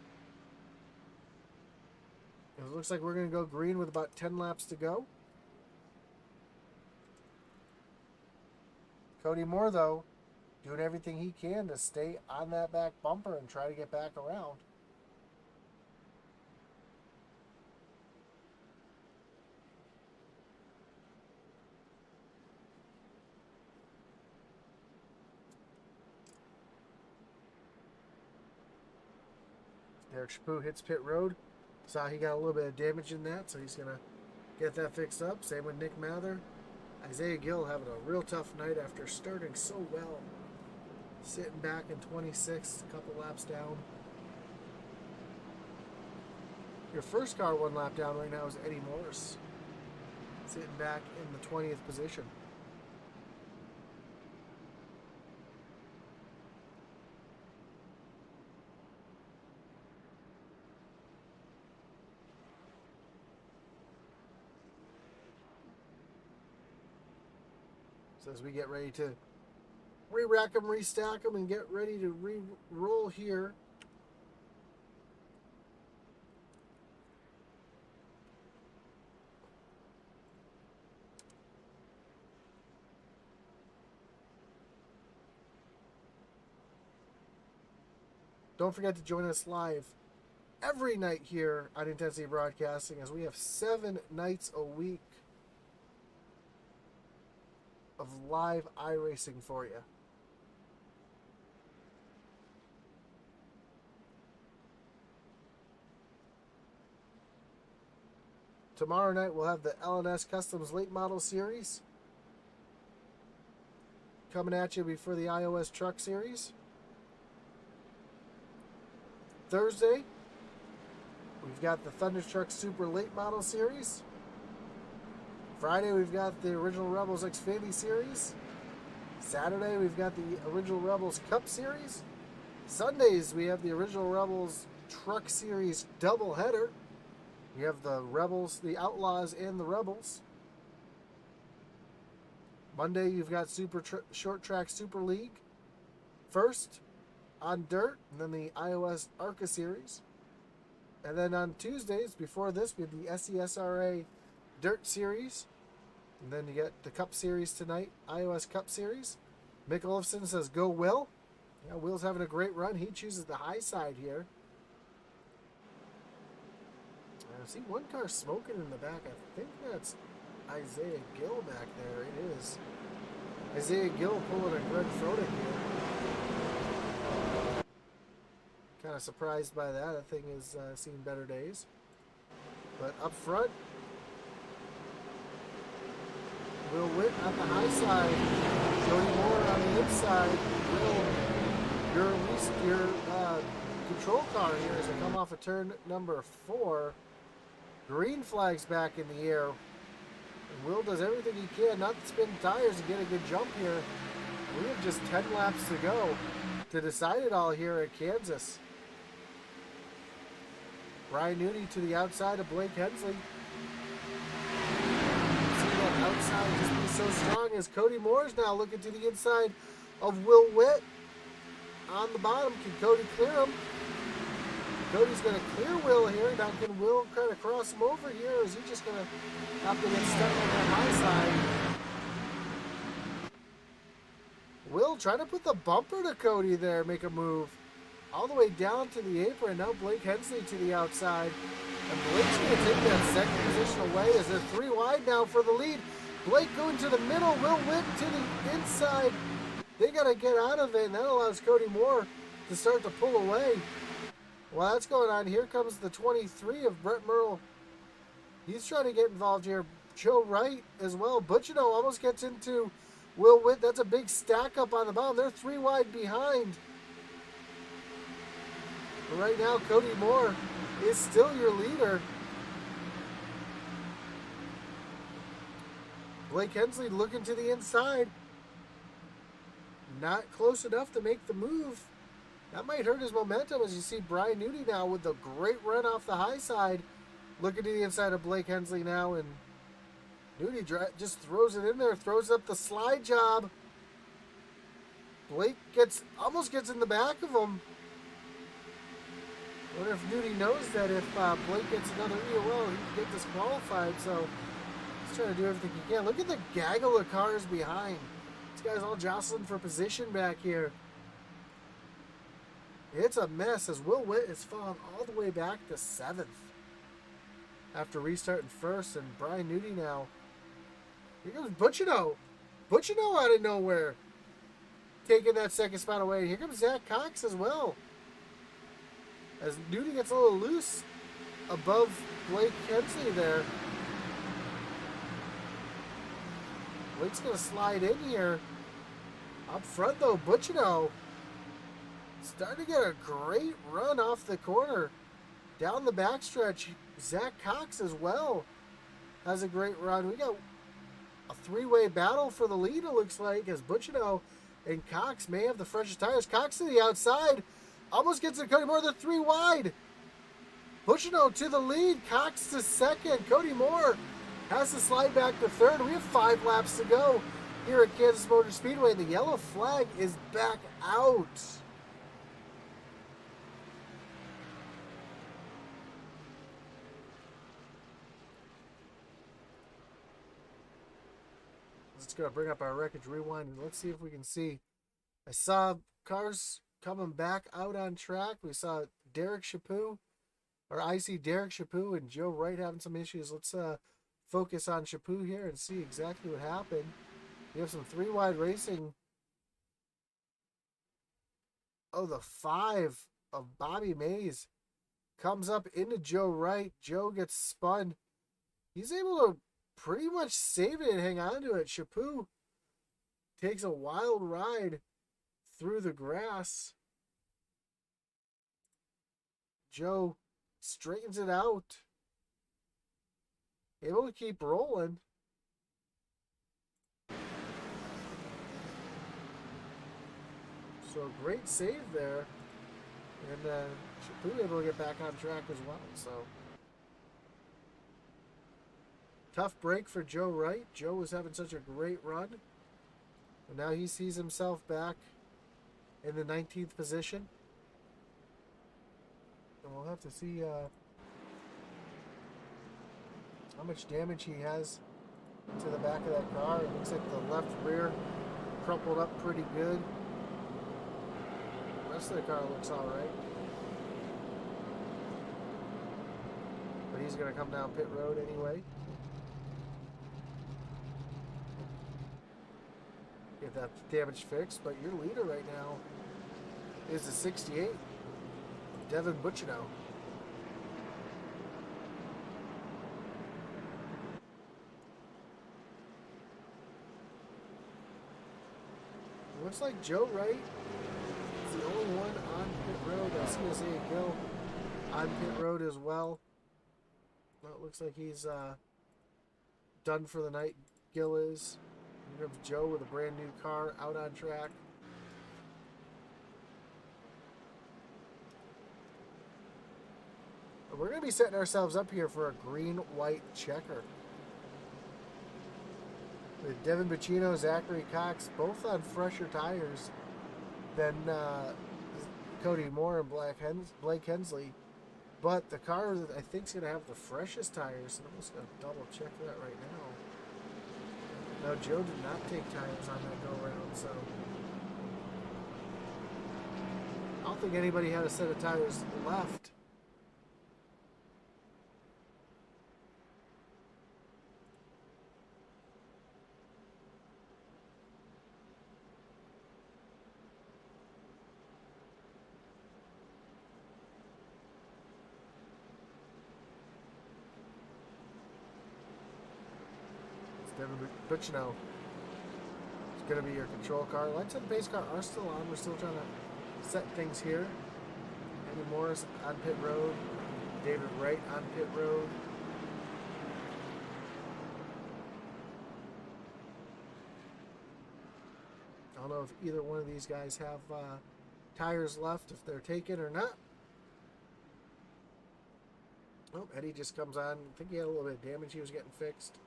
It looks like we're going to go green with about 10 laps to go. Cody Moore, though, doing everything he can to stay on that back bumper and try to get back around. Derek Chaput hits pit road. Saw he got a little bit of damage in that, so he's going to get that fixed up. Same with Nick Mather. Isaiah Gill having a real tough night after starting so well. Sitting back in 26, a couple laps down. Your first car 1 lap down right now is Eddie Morris. Sitting back in the 20th position. So as we get ready to re-rack them, restack them, and get ready to re-roll here. Don't forget to join us live every night here on Intensity Broadcasting, as we have 7 nights a week of live iRacing for you. Tomorrow night we'll have the LNS Customs Late Model Series coming at you before the iOS Truck Series. Thursday, we've got the Thunderstruck Super Late Model Series. Friday, we've got the Original Rebels Xfinity Series. Saturday, we've got the Original Rebels Cup Series. Sundays, we have the Original Rebels Truck Series doubleheader. We have the Rebels, the Outlaws, and the Rebels. Monday, you've got Short Track Super League first on dirt, and then the iOS ARCA Series. And then on Tuesdays, before this, we have the SESRA Dirt Series. And then you get the Cup Series tonight, iOS Cup Series. Mick Olofsson says, go Will. Yeah, Will's having a great run. He chooses the high side here. I see one car smoking in the back. I think that's Isaiah Gill back there. It is. Isaiah Gill pulling a Greg Frodig here. Kind of surprised by that. That thing has seen better days. But up front, Will Witt on the high side, Jody Moore on the inside. Your control car here as they come off of turn number 4. Green flag's back in the air. And Will does everything he can not to spin tires and get a good jump here. We have just 10 laps to go to decide it all here at Kansas. Brian Newty to the outside of Blake Hensley. See that outside just be so strong as Cody Moore's now looking to the inside of Will Witt. On the bottom, can Cody clear him? Cody's going to clear Will here. Now can Will kind of cross him over here, or is he just going to have to get stuck on that high side? Will trying to put the bumper to Cody there, make a move. All the way down to the apron. Now Blake Hensley to the outside. And Blake's going to take that second position away as they're 3 wide now for the lead. Blake going to the middle. Will Witt to the inside. They got to get out of it, and that allows Cody Moore to start to pull away. While that's going on, here comes the 23 of Brett Merle. He's trying to get involved here. Joe Wright as well. Butchino almost gets into Will Witt. That's a big stack up on the bottom. They're 3 wide behind. But right now, Cody Moore is still your leader. Blake Hensley looking to the inside. Not close enough to make the move. That might hurt his momentum as you see Brian Newty now with a great run off the high side. Looking to the inside of Blake Hensley now, and Newty just throws it in there, throws up the slide job. Blake almost gets in the back of him. I wonder if Newty knows that if Blake gets another EOL, he can get disqualified. So he's trying to do everything he can. Look at the gaggle of cars behind. These guys all jostling for position back here. It's a mess as Will Witt has fallen all the way back to 7th after restarting first, and Brian Newty now. Here comes Butchino. Butchino out of nowhere, taking that second spot away. Here comes Zach Cox as well, as Newty gets a little loose above Blake Hensley there. Blake's going to slide in here. Up front, though, Butchino starting to get a great run off the corner. Down the backstretch, Zach Cox as well has a great run. We got a 3-way battle for the lead, it looks like, as Butchino and Cox may have the freshest tires. Cox to the outside. Almost gets to Cody Moore. They're 3 wide. Butchino to the lead. Cox to second. Cody Moore has to slide back to 3rd. We have 5 laps to go here at Kansas Motor Speedway. The yellow flag is back out. Let's go bring up our wreckage rewind and let's see if we can see. I saw cars coming back out on track. We saw Derek Chaput, or I see Derek Chaput and Joe Wright having some issues. Let's focus on Chaput here and see exactly what happened. We have some 3 wide racing. Oh, the 5 of Bobby Mays comes up into Joe Wright. Joe gets spun. He's able to pretty much save it and hang on to it. Chaput takes a wild ride through the grass. Joe straightens it out. Able to keep rolling. So great save there. And Chaput able to get back on track as well. So tough break for Joe Wright. Joe was having such a great run. And now he sees himself back in the 19th position. And we'll have to see how much damage he has to the back of that car. It looks like the left rear crumpled up pretty good. The rest of the car looks all right. But he's going to come down pit road anyway. Get that damage fixed, but your leader right now is the 68. Devin Butchino. Looks like Joe Wright is the only one on pit road. I see Isaiah Gill on pit road as well. Well, it looks like he's done for the night. Gill is. Here comes Joe with a brand new car out on track. We're going to be setting ourselves up here for a green-white checker. With Devin Bacino, Zachary Cox, both on fresher tires than Cody Moore and Blake Hensley. But the car, I think, is going to have the freshest tires. I'm just going to double check that right now. No, Joe did not take tires on that go-round, so I don't think anybody had a set of tires left. Devin Butchino is going to be your control car. Lights on the base car are still on. We're still trying to set things here. Andy Morris on pit road. David Wright on pit road. I don't know if either one of these guys have tires left, if they're taken or not. Oh, Eddie just comes on. I think he had a little bit of damage he was getting fixed.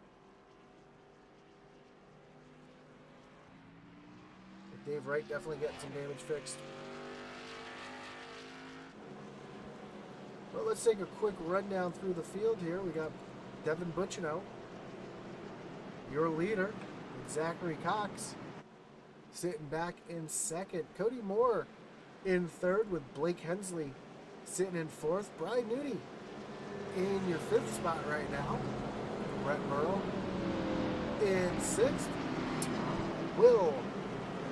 Dave Wright definitely getting some damage fixed. Well, let's take a quick rundown through the field here. We got Devin Butchino, your leader, with Zachary Cox sitting back in second. Cody Moore in third with Blake Hensley sitting in fourth. Brian Nudie in your fifth spot right now. Brett Merle in sixth.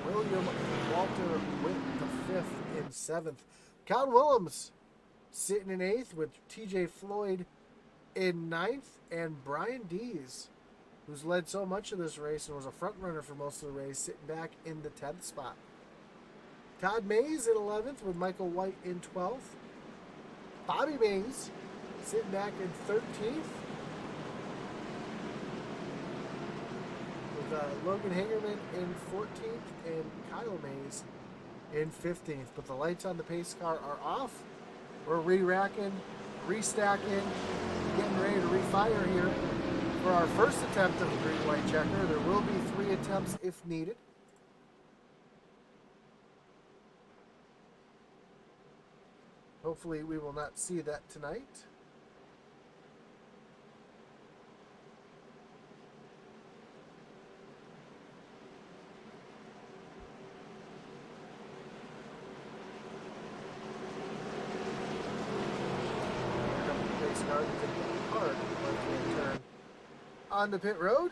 William Walter with the fifth in seventh. Colin Willems sitting in eighth with TJ Floyd in ninth. And Brian Dees, who's led so much of this race and was a front runner for most of the race, sitting back in the 10th spot. Todd Mays in 11th with Michael White in 12th. Bobby Mays sitting back in 13th. Logan Hagerman in 14th and Kyle Mays in 15th. But the lights on the pace car are off. We're re-racking, restacking, getting ready to refire here for our first attempt of the green-white checker. There will be 3 attempts if needed. Hopefully we will not see that tonight. On the pit road.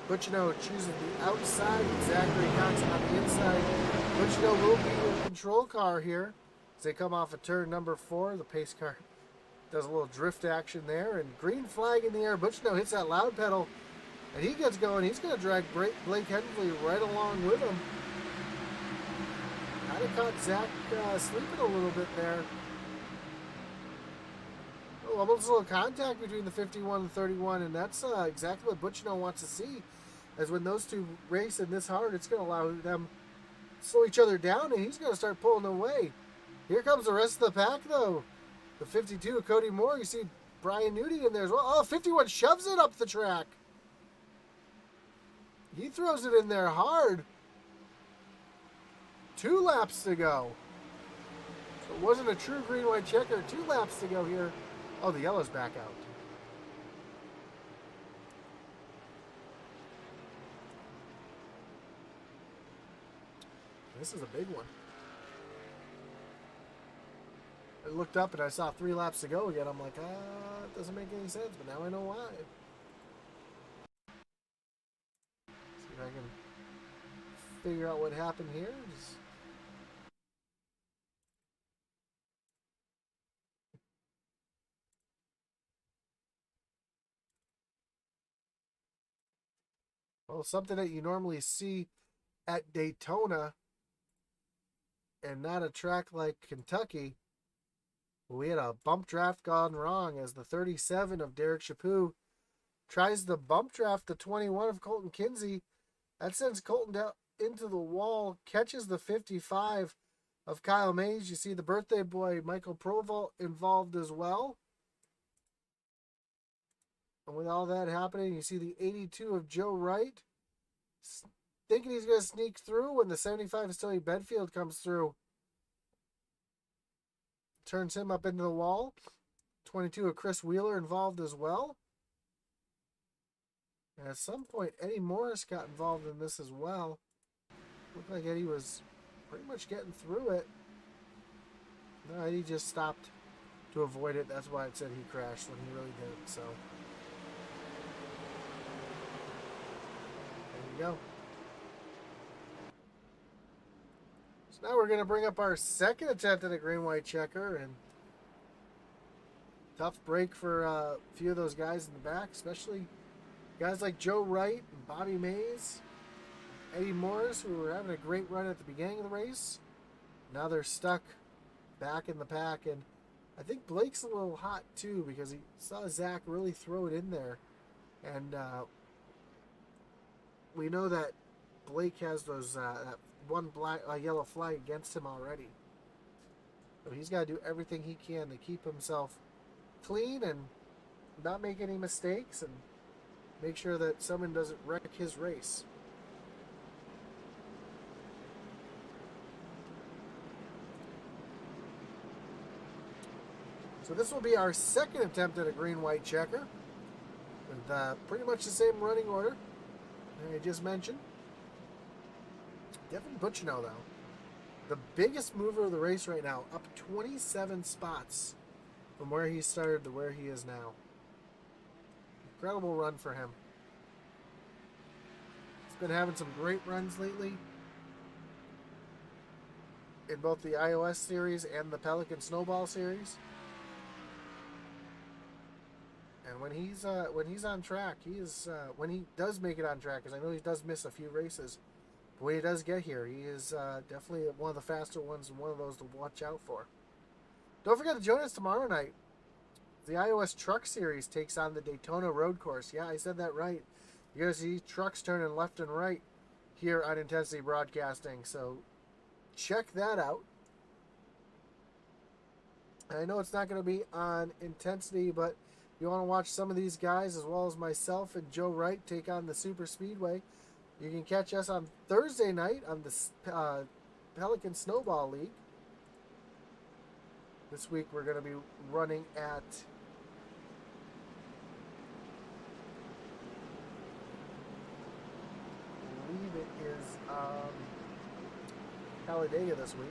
Butchino chooses the outside, Zachary Cox on the inside. Butchino will be in control car here as they come off of turn number 4. The pace car does a little drift action there, and green flag in the air. Butchino hits that loud pedal, and he gets going. He's going to drag Blake Hensley right along with him. Kind of caught Zach sleeping a little bit there. Almost a little contact between the 51 and 31, and that's exactly what Butchino wants to see. As when those two race in this hard, it's going to allow them to slow each other down, and he's going to start pulling away. Here comes the rest of the pack, though. The 52 of Cody Moore. You see Brian Nudie in there as well. Oh, 51 shoves it up the track. He throws it in there hard. 2 laps to go. So it wasn't a true green-white checker. 2 laps to go here. Oh, the yellow's back out. This is a big one. I looked up and I saw 3 laps to go again. I'm like, it doesn't make any sense, but now I know why. See if I can figure out what happened here. Well, something that you normally see at Daytona and not a track like Kentucky. We had a bump draft gone wrong as the 37 of Derek Chaput tries the bump draft the 21 of Colton Kinsey. That sends Colton down into the wall, catches the 55 of Kyle Mays. You see the birthday boy Michael Proval involved as well. And with all that happening, you see the 82 of Joe Wright thinking he's going to sneak through when the 75 of Stilly Bedfield comes through. Turns him up into the wall. 22 of Chris Wheeler involved as well. And at some point, Eddie Morris got involved in this as well. Looked like Eddie was pretty much getting through it. No, Eddie just stopped to avoid it. That's why it said he crashed when he really didn't. So there you go. So now we're going to bring up our second attempt at a green-white checker. And tough break for a few of those guys in the back, especially guys like Joe Wright and Bobby Mays, Eddie Morris, who were having a great run at the beginning of the race. Now they're stuck back in the pack. And I think Blake's a little hot too because he saw Zach really throw it in there. And we know that Blake has those that one yellow flag against him already. So he's got to do everything he can to keep himself clean and not make any mistakes and make sure that someone doesn't wreck his race. So this will be our second attempt at a green-white checker with pretty much the same running order that I just mentioned. Devin Butchino, though, the biggest mover of the race right now, up 27 spots from where he started to where he is now. Incredible run for him. He's been having some great runs lately in both the iOS series and the Pelican Snowball series. And when he's on track, he is when he does make it on track, because I know he does miss a few races. But when he does get here, he is definitely one of the faster ones and one of those to watch out for. Don't forget to join us tomorrow night. The iOS Truck Series takes on the Daytona Road Course. Yeah, I said that right. You're going to see trucks turning left and right here on Intensity Broadcasting. So check that out. I know it's not going to be on Intensity, but if you want to watch some of these guys as well as myself and Joe Wright take on the Super Speedway, you can catch us on Thursday night on the Pelican Snowball League. This week we're going to be running at I believe it is Talladega this week.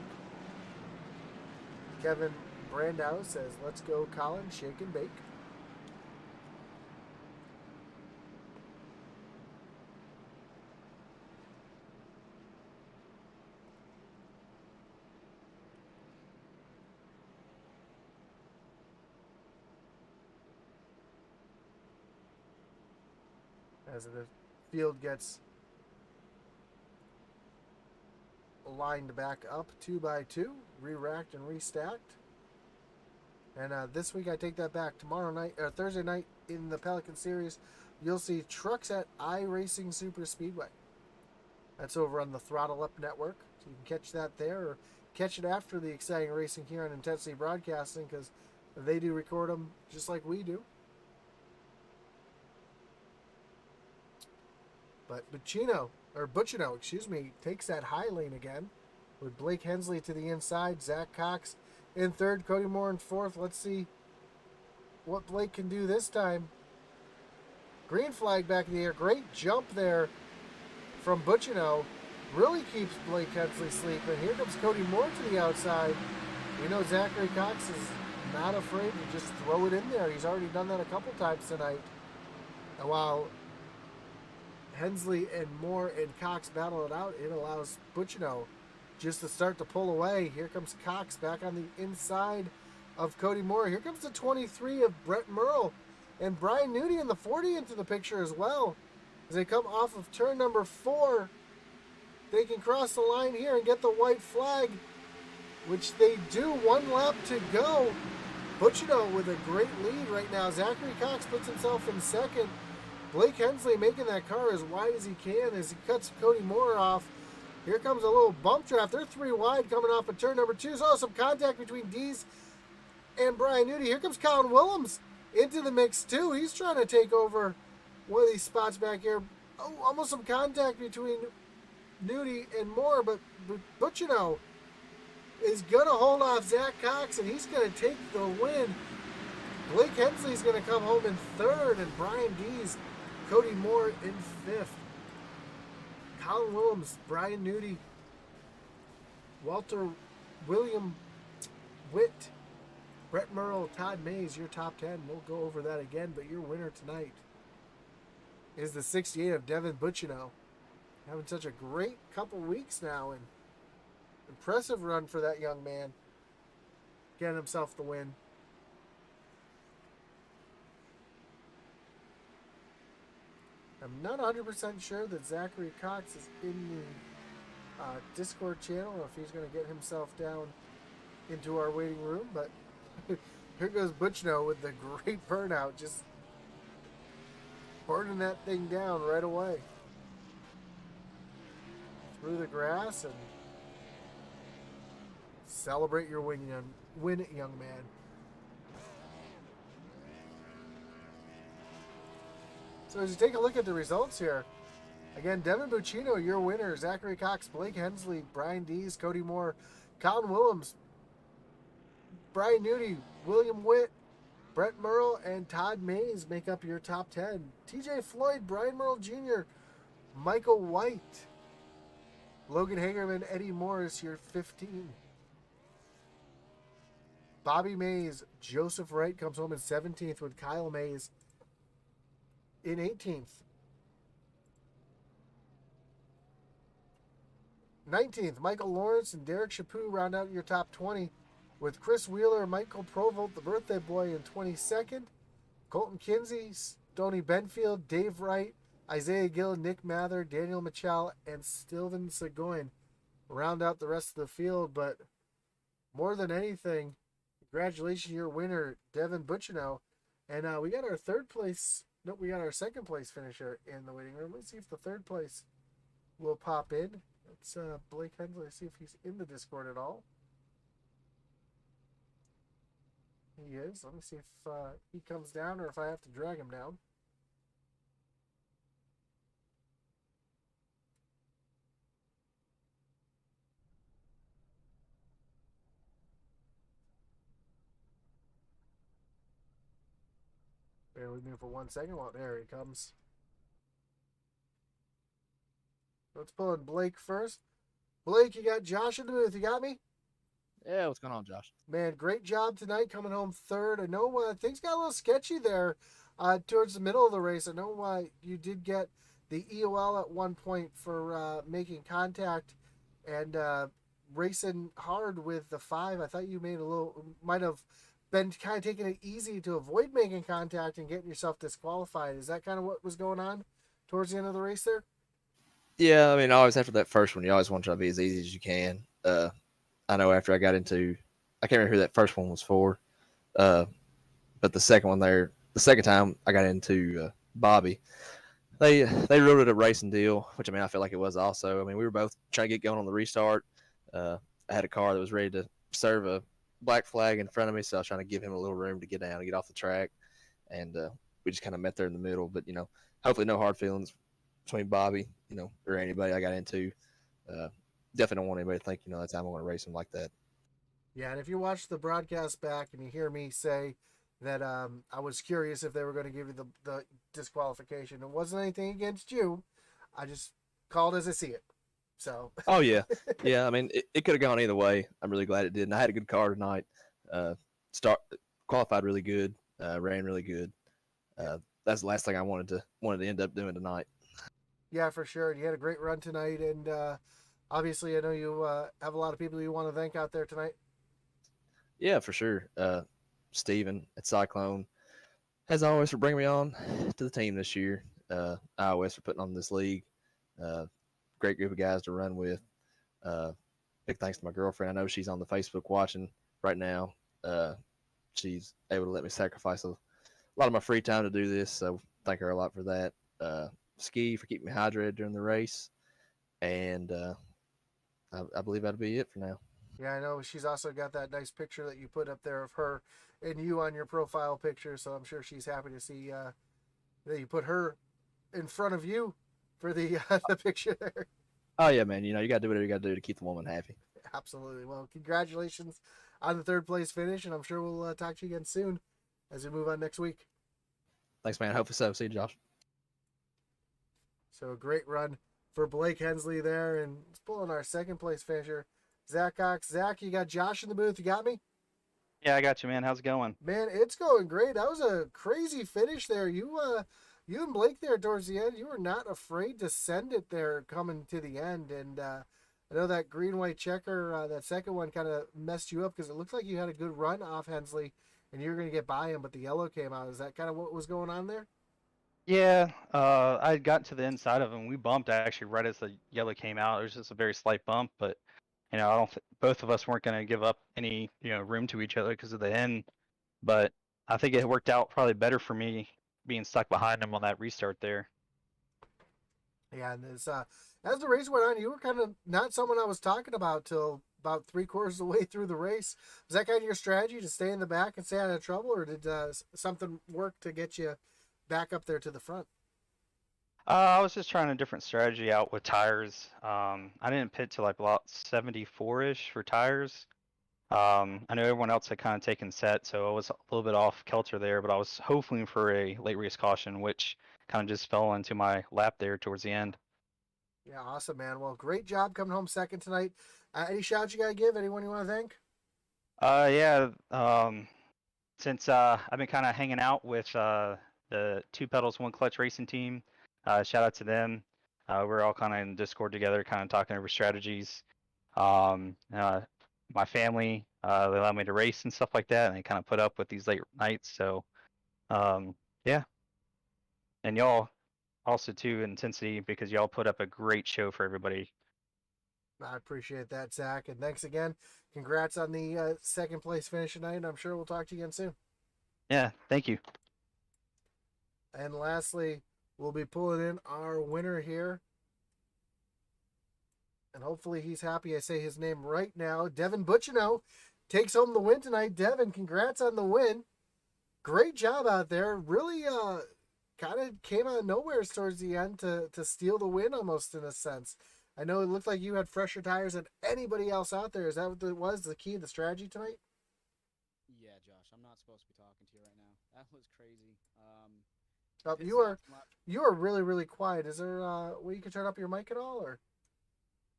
Kevin Brandow says, "Let's go, Colin, shake and bake." As the field gets lined back up 2 by 2, re-racked and restacked. And this week I take that back. Tomorrow night, or Thursday night in the Pelican Series, you'll see trucks at iRacing Super Speedway. That's over on the Throttle Up Network. So you can catch that there or catch it after the exciting racing here on Intensity Broadcasting, because they do record them just like we do. But Butchino, takes that high lane again with Blake Hensley to the inside, Zach Cox in third, Cody Moore in fourth. Let's see what Blake can do this time. Green flag back in the air. Great jump there from Butchino. Really keeps Blake Hensley sleeping. Here comes Cody Moore to the outside. We know Zachary Cox is not afraid to just throw it in there. He's already done that a couple times tonight. And while Hensley and Moore and Cox battle it out. It allows Bucino just to start to pull away. Here comes Cox back on the inside of Cody Moore. Here comes the 23 of Brett Merle. And Brian Nudie in the 40 into the picture as well. As they come off of turn number 4, they can cross the line here and get the white flag, which they do. 1 lap to go. Bucino with a great lead right now. Zachary Cox puts himself in second. Blake Hensley making that car as wide as he can as he cuts Cody Moore off. Here comes a little bump draft. They're 3 wide coming off of turn number 2. So some contact between Dees and Brian Nudie. Here comes Colin Willems into the mix too. He's trying to take over one of these spots back here. Oh, almost some contact between Nudie and Moore, but Bucino is going to hold off Zach Cox, and he's going to take the win. Blake Hensley's going to come home in 3rd, and Brian Dees, Cody Moore in 5th. Colin Willems, Brian Nudie, Walter William Witt, Brett Merle, Todd Mays, your top 10. We'll go over that again, but your winner tonight is the 68 of Devin Bucino. Having such a great couple weeks now, and impressive run for that young man. Getting himself the win. I'm not 100% sure that Zachary Cox is in the Discord channel, or if he's going to get himself down into our waiting room, but here goes Bucino with the great burnout, just burning that thing down right away. Through the grass and celebrate your win, young man. So as you take a look at the results here, again, Devin Bucino, your winner. Zachary Cox, Blake Hensley, Brian Dees, Cody Moore, Colin Willems, Brian Nudie, William Witt, Brett Merle, and Todd Mays make up your top 10. TJ Floyd, Brian Merle Jr., Michael White, Logan Hagerman, Eddie Morris, your 15. Bobby Mays, Joseph Wright comes home in 17th with Kyle Mays in 18th. 19th, Michael Lawrence and Derek Chaput round out your top 20 with Chris Wheeler, Michael Provolt, the birthday boy, in 22nd. Colton Kinsey, Stoney Benfield, Dave Wright, Isaiah Gill, Nick Mather, Daniel Michel, and Stilven Seguin round out the rest of the field. But more than anything, congratulations, your winner, Devin Bucino. And we got our second place finisher in the waiting room. Let's see if the third place will pop in. It's Blake Hensley. Let's see if he's in the Discord at all. He is. Let me see if he comes down or if I have to drag him down. Bear with me for 1 second. Well, there he comes. Let's pull in Blake first. Blake, you got Josh in the booth. You got me? Yeah, what's going on, Josh? Man, great job tonight coming home 3rd. I know things got a little sketchy there towards the middle of the race. I know you did get the EOL at one point for making contact and racing hard with the 5. I thought you might have been kind of taking it easy to avoid making contact and getting yourself disqualified. Is that kind of what was going on towards the end of the race there? Yeah, I mean, always after that first one, you always want to try to be as easy as you can. I know after I got into, I can't remember who that first one was for, but the second one there, the second time I got into Bobby, they wrote it a racing deal, which I mean I feel like it was also. I mean we were both trying to get going on the restart. I had a car that was ready to serve a black flag in front of me, so I was trying to give him a little room to get down and get off the track, and we just kind of met there in the middle. But hopefully no hard feelings between Bobby, or anybody I got into. Definitely don't want anybody to think, that's how I'm going to race him like that. Yeah, and if you watch the broadcast back and you hear me say that I was curious if they were going to give you the disqualification, it wasn't anything against you. I just called as I see it. So. Oh, yeah. Yeah, I mean, it could have gone either way. I'm really glad it did. And I had a good car tonight. Qualified really good, ran really good. That's the last thing I wanted to end up doing tonight. Yeah, for sure. You had a great run tonight, and obviously, I know you have a lot of people you want to thank out there tonight. Yeah, for sure. Steven at Cyclone, as always, for bringing me on to the team this year. iOS for putting on this league. Uh, Great group of guys to run with. Uh, Big thanks to my girlfriend. I know she's on the Facebook watching right now. Uh, she's able to let me sacrifice a lot of my free time to do this, so thank her a lot for that. Ski for keeping me hydrated during the race, and I believe that'll be it for now. Yeah, I know she's also got that nice picture that you put up there of her and you on your profile picture, so I'm sure she's happy to see that you put her in front of you for the the picture there. Oh yeah, man. You got to do whatever you got to do to keep the woman happy. Absolutely. Well, congratulations on the third place finish, and I'm sure we'll talk to you again soon as we move on next week. Thanks, man. Hopefully so. See you, Josh. So a great run for Blake Hensley there, and it's pulling our second place finisher, Zach Cox. Zach, you got Josh in the booth. You got me? Yeah, I got you, man. How's it going? Man, it's going great. That was a crazy finish there. You and Blake there towards the end, you were not afraid to send it there coming to the end. And I know that green white checker, that second one kind of messed you up because it looked like you had a good run off Hensley and you were going to get by him, but the yellow came out. Is that kind of what was going on there? Yeah, I had gotten to the inside of him. We bumped actually right as the yellow came out. It was just a very slight bump, but I don't. Both of us weren't going to give up any room to each other because of the end. But I think it worked out probably better for me being stuck behind him on that restart there. Yeah, and as the race went on, you were kind of not someone I was talking about till about three-quarters of the way through the race. Was that kind of your strategy to stay in the back and stay out of trouble, or did something work to get you back up there to the front? I was just trying a different strategy out with tires. I didn't pit till like about 74-ish for tires. I know everyone else had kind of taken set, so I was a little bit off kilter there, but I was hoping for a late race caution, which kind of just fell into my lap there towards the end. Yeah, awesome, man. Well, great job coming home second tonight. Any shouts you got to give? Anyone you want to thank? Yeah, since I've been kind of hanging out with the Two Pedals One Clutch racing team, shout out to them. We're all kind of in Discord together, kind of talking over strategies. Um, uh, my family, they allow me to race and stuff like that, and they kind of put up with these late nights. So, yeah, and y'all also too intensity because y'all put up a great show for everybody. I appreciate that, Zach. And thanks again. Congrats on the second place finish tonight. And I'm sure we'll talk to you again soon. Yeah, thank you. And lastly, we'll be pulling in our winner here. And hopefully he's happy I say his name right now. Devin Butchino takes home the win tonight. Devin, congrats on the win. Great job out there. Really kind of came out of nowhere towards the end to steal the win almost in a sense. I know it looked like you had fresher tires than anybody else out there. Is that what it was, the key, the strategy tonight? Yeah, Josh, I'm not supposed to be talking to you right now. That was crazy. Oh, Pit you are stop lap- you are really, really quiet. Is there way you can turn up your mic at all, or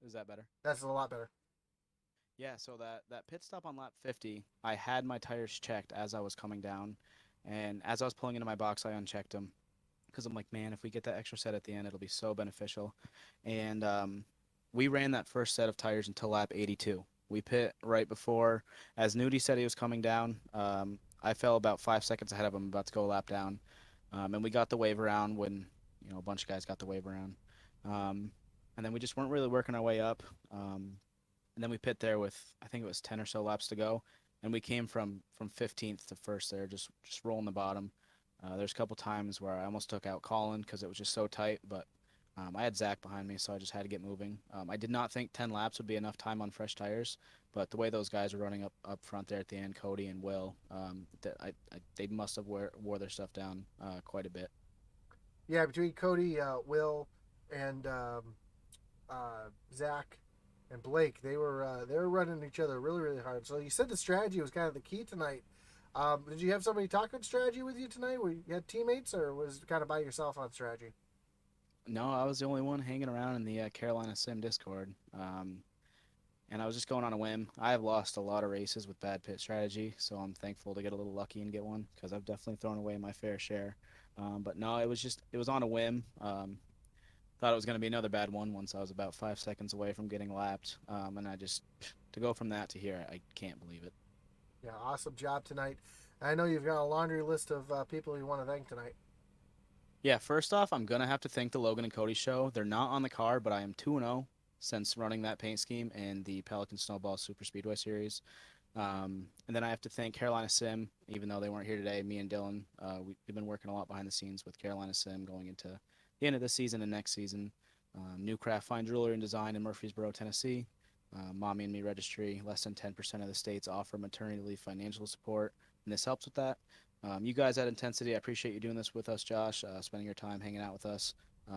Is that better? that's a lot better? Yeah, so that pit stop on lap 50, I had my tires checked as I was coming down, and as I was pulling into my box, I unchecked them because I'm like, man, if we get that extra set at the end, it'll be so beneficial. And we ran that first set of tires until lap 82. We pit right before, as Nudie said he was coming down. I fell about 5 seconds ahead of him, about to go a lap down, and we got the wave around when a bunch of guys got the wave around, and then we just weren't really working our way up. And then we pit there with I think it was 10 or so laps to go, and we came from 15th to first there, just rolling the bottom. There's a couple times where I almost took out Colin because it was just so tight, but I had Zach behind me, so I just had to get moving. I did not think 10 laps would be enough time on fresh tires, but the way those guys were running up front there at the end, Cody and Will, they must have wore their stuff down quite a bit. Yeah, between Cody, Will, and Zach and Blake, they were running each other really, really hard. So you said the strategy was kind of the key tonight. Did you have somebody talking strategy with you tonight? Were you had teammates, or was it kind of by yourself on strategy? No, I was the only one hanging around in the Carolina Sim Discord. And I was just going on a whim. I have lost a lot of races with bad pit strategy, so I'm thankful to get a little lucky and get one because I've definitely thrown away my fair share. But no, it was on a whim. thought it was going to be another bad one once I was about 5 seconds away from getting lapped. And I just, to go from that to here, I can't believe it. Yeah, awesome job tonight. I know you've got a laundry list of people you want to thank tonight. Yeah, first off, I'm going to have to thank the Logan and Cody show. They're not on the card, but I am 2-0 since running that paint scheme in the Pelican Snowball Super Speedway Series. And then I have to thank Carolina Sim, even though they weren't here today. Me and Dylan, we've been working a lot behind the scenes with Carolina Sim going into the end of this season and next season. New Craft Fine Jewelry and Design in Murfreesboro, Tennessee. Mommy and Me Registry. Less than 10% of the states offer maternity leave financial support, and this helps with that. You guys at Intensity, I appreciate you doing this with us, Josh, spending your time hanging out with us.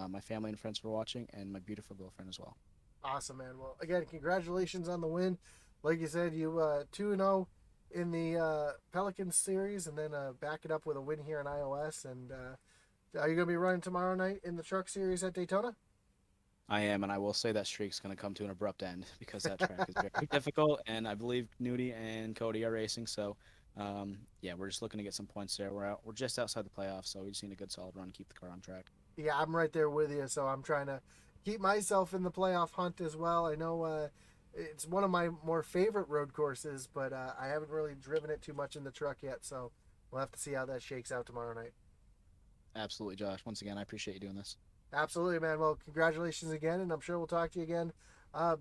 My family and friends for watching, and my beautiful girlfriend as well. Awesome, man. Well, again, congratulations on the win. Like you said, you 2-0 in the Pelicans series, and then back it up with a win here in iOS. And are you going to be running tomorrow night in the truck series at Daytona? I am, and I will say that streak's going to come to an abrupt end because that track is very difficult, and I believe Nudie and Cody are racing. So, yeah, we're just looking to get some points there. We're just outside the playoffs, so we just need a good solid run to keep the car on track. Yeah, I'm right there with you. So I'm trying to keep myself in the playoff hunt as well. I know it's one of my more favorite road courses, but I haven't really driven it too much in the truck yet. So we'll have to see how that shakes out tomorrow night. Absolutely, Josh. Once again, I appreciate you doing this. Absolutely, man. Well, congratulations again, and I'm sure we'll talk to you again. I'm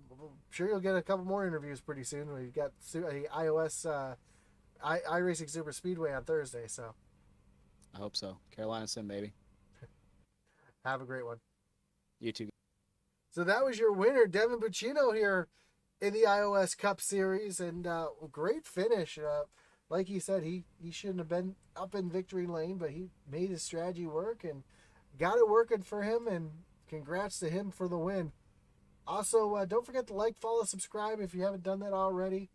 sure you'll get a couple more interviews pretty soon. We've got iOS iRacing Super Speedway on Thursday, so I hope so. Carolina Sim, baby. have a great one. You too. So that was your winner, Devin Buccino, here in the iOS Cup Series, and great finish. Like he said, he shouldn't have been up in victory lane, but he made his strategy work and got it working for him, and congrats to him for the win. Also, don't forget to like, follow, subscribe if you haven't done that already.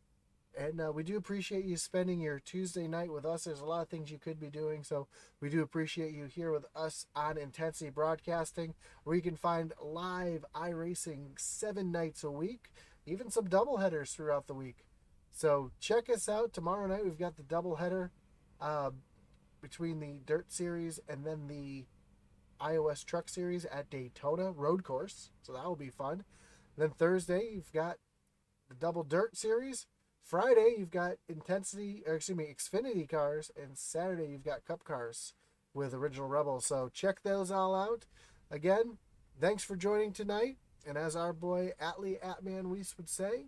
And we do appreciate you spending your Tuesday night with us. There's a lot of things you could be doing, so we do appreciate you here with us on Intensity Broadcasting, where you can find live iRacing 7 nights a week, even some doubleheaders throughout the week. So check us out. Tomorrow night we've got the doubleheader between the Dirt Series and then the iOS Truck Series at Daytona Road Course. So that will be fun. Then Thursday you've got the Double Dirt Series. Friday, you've got Xfinity cars, and Saturday, you've got Cup cars with Original Rebels. So check those all out. Again, thanks for joining tonight. And as our boy Atlee Atman Weiss would say,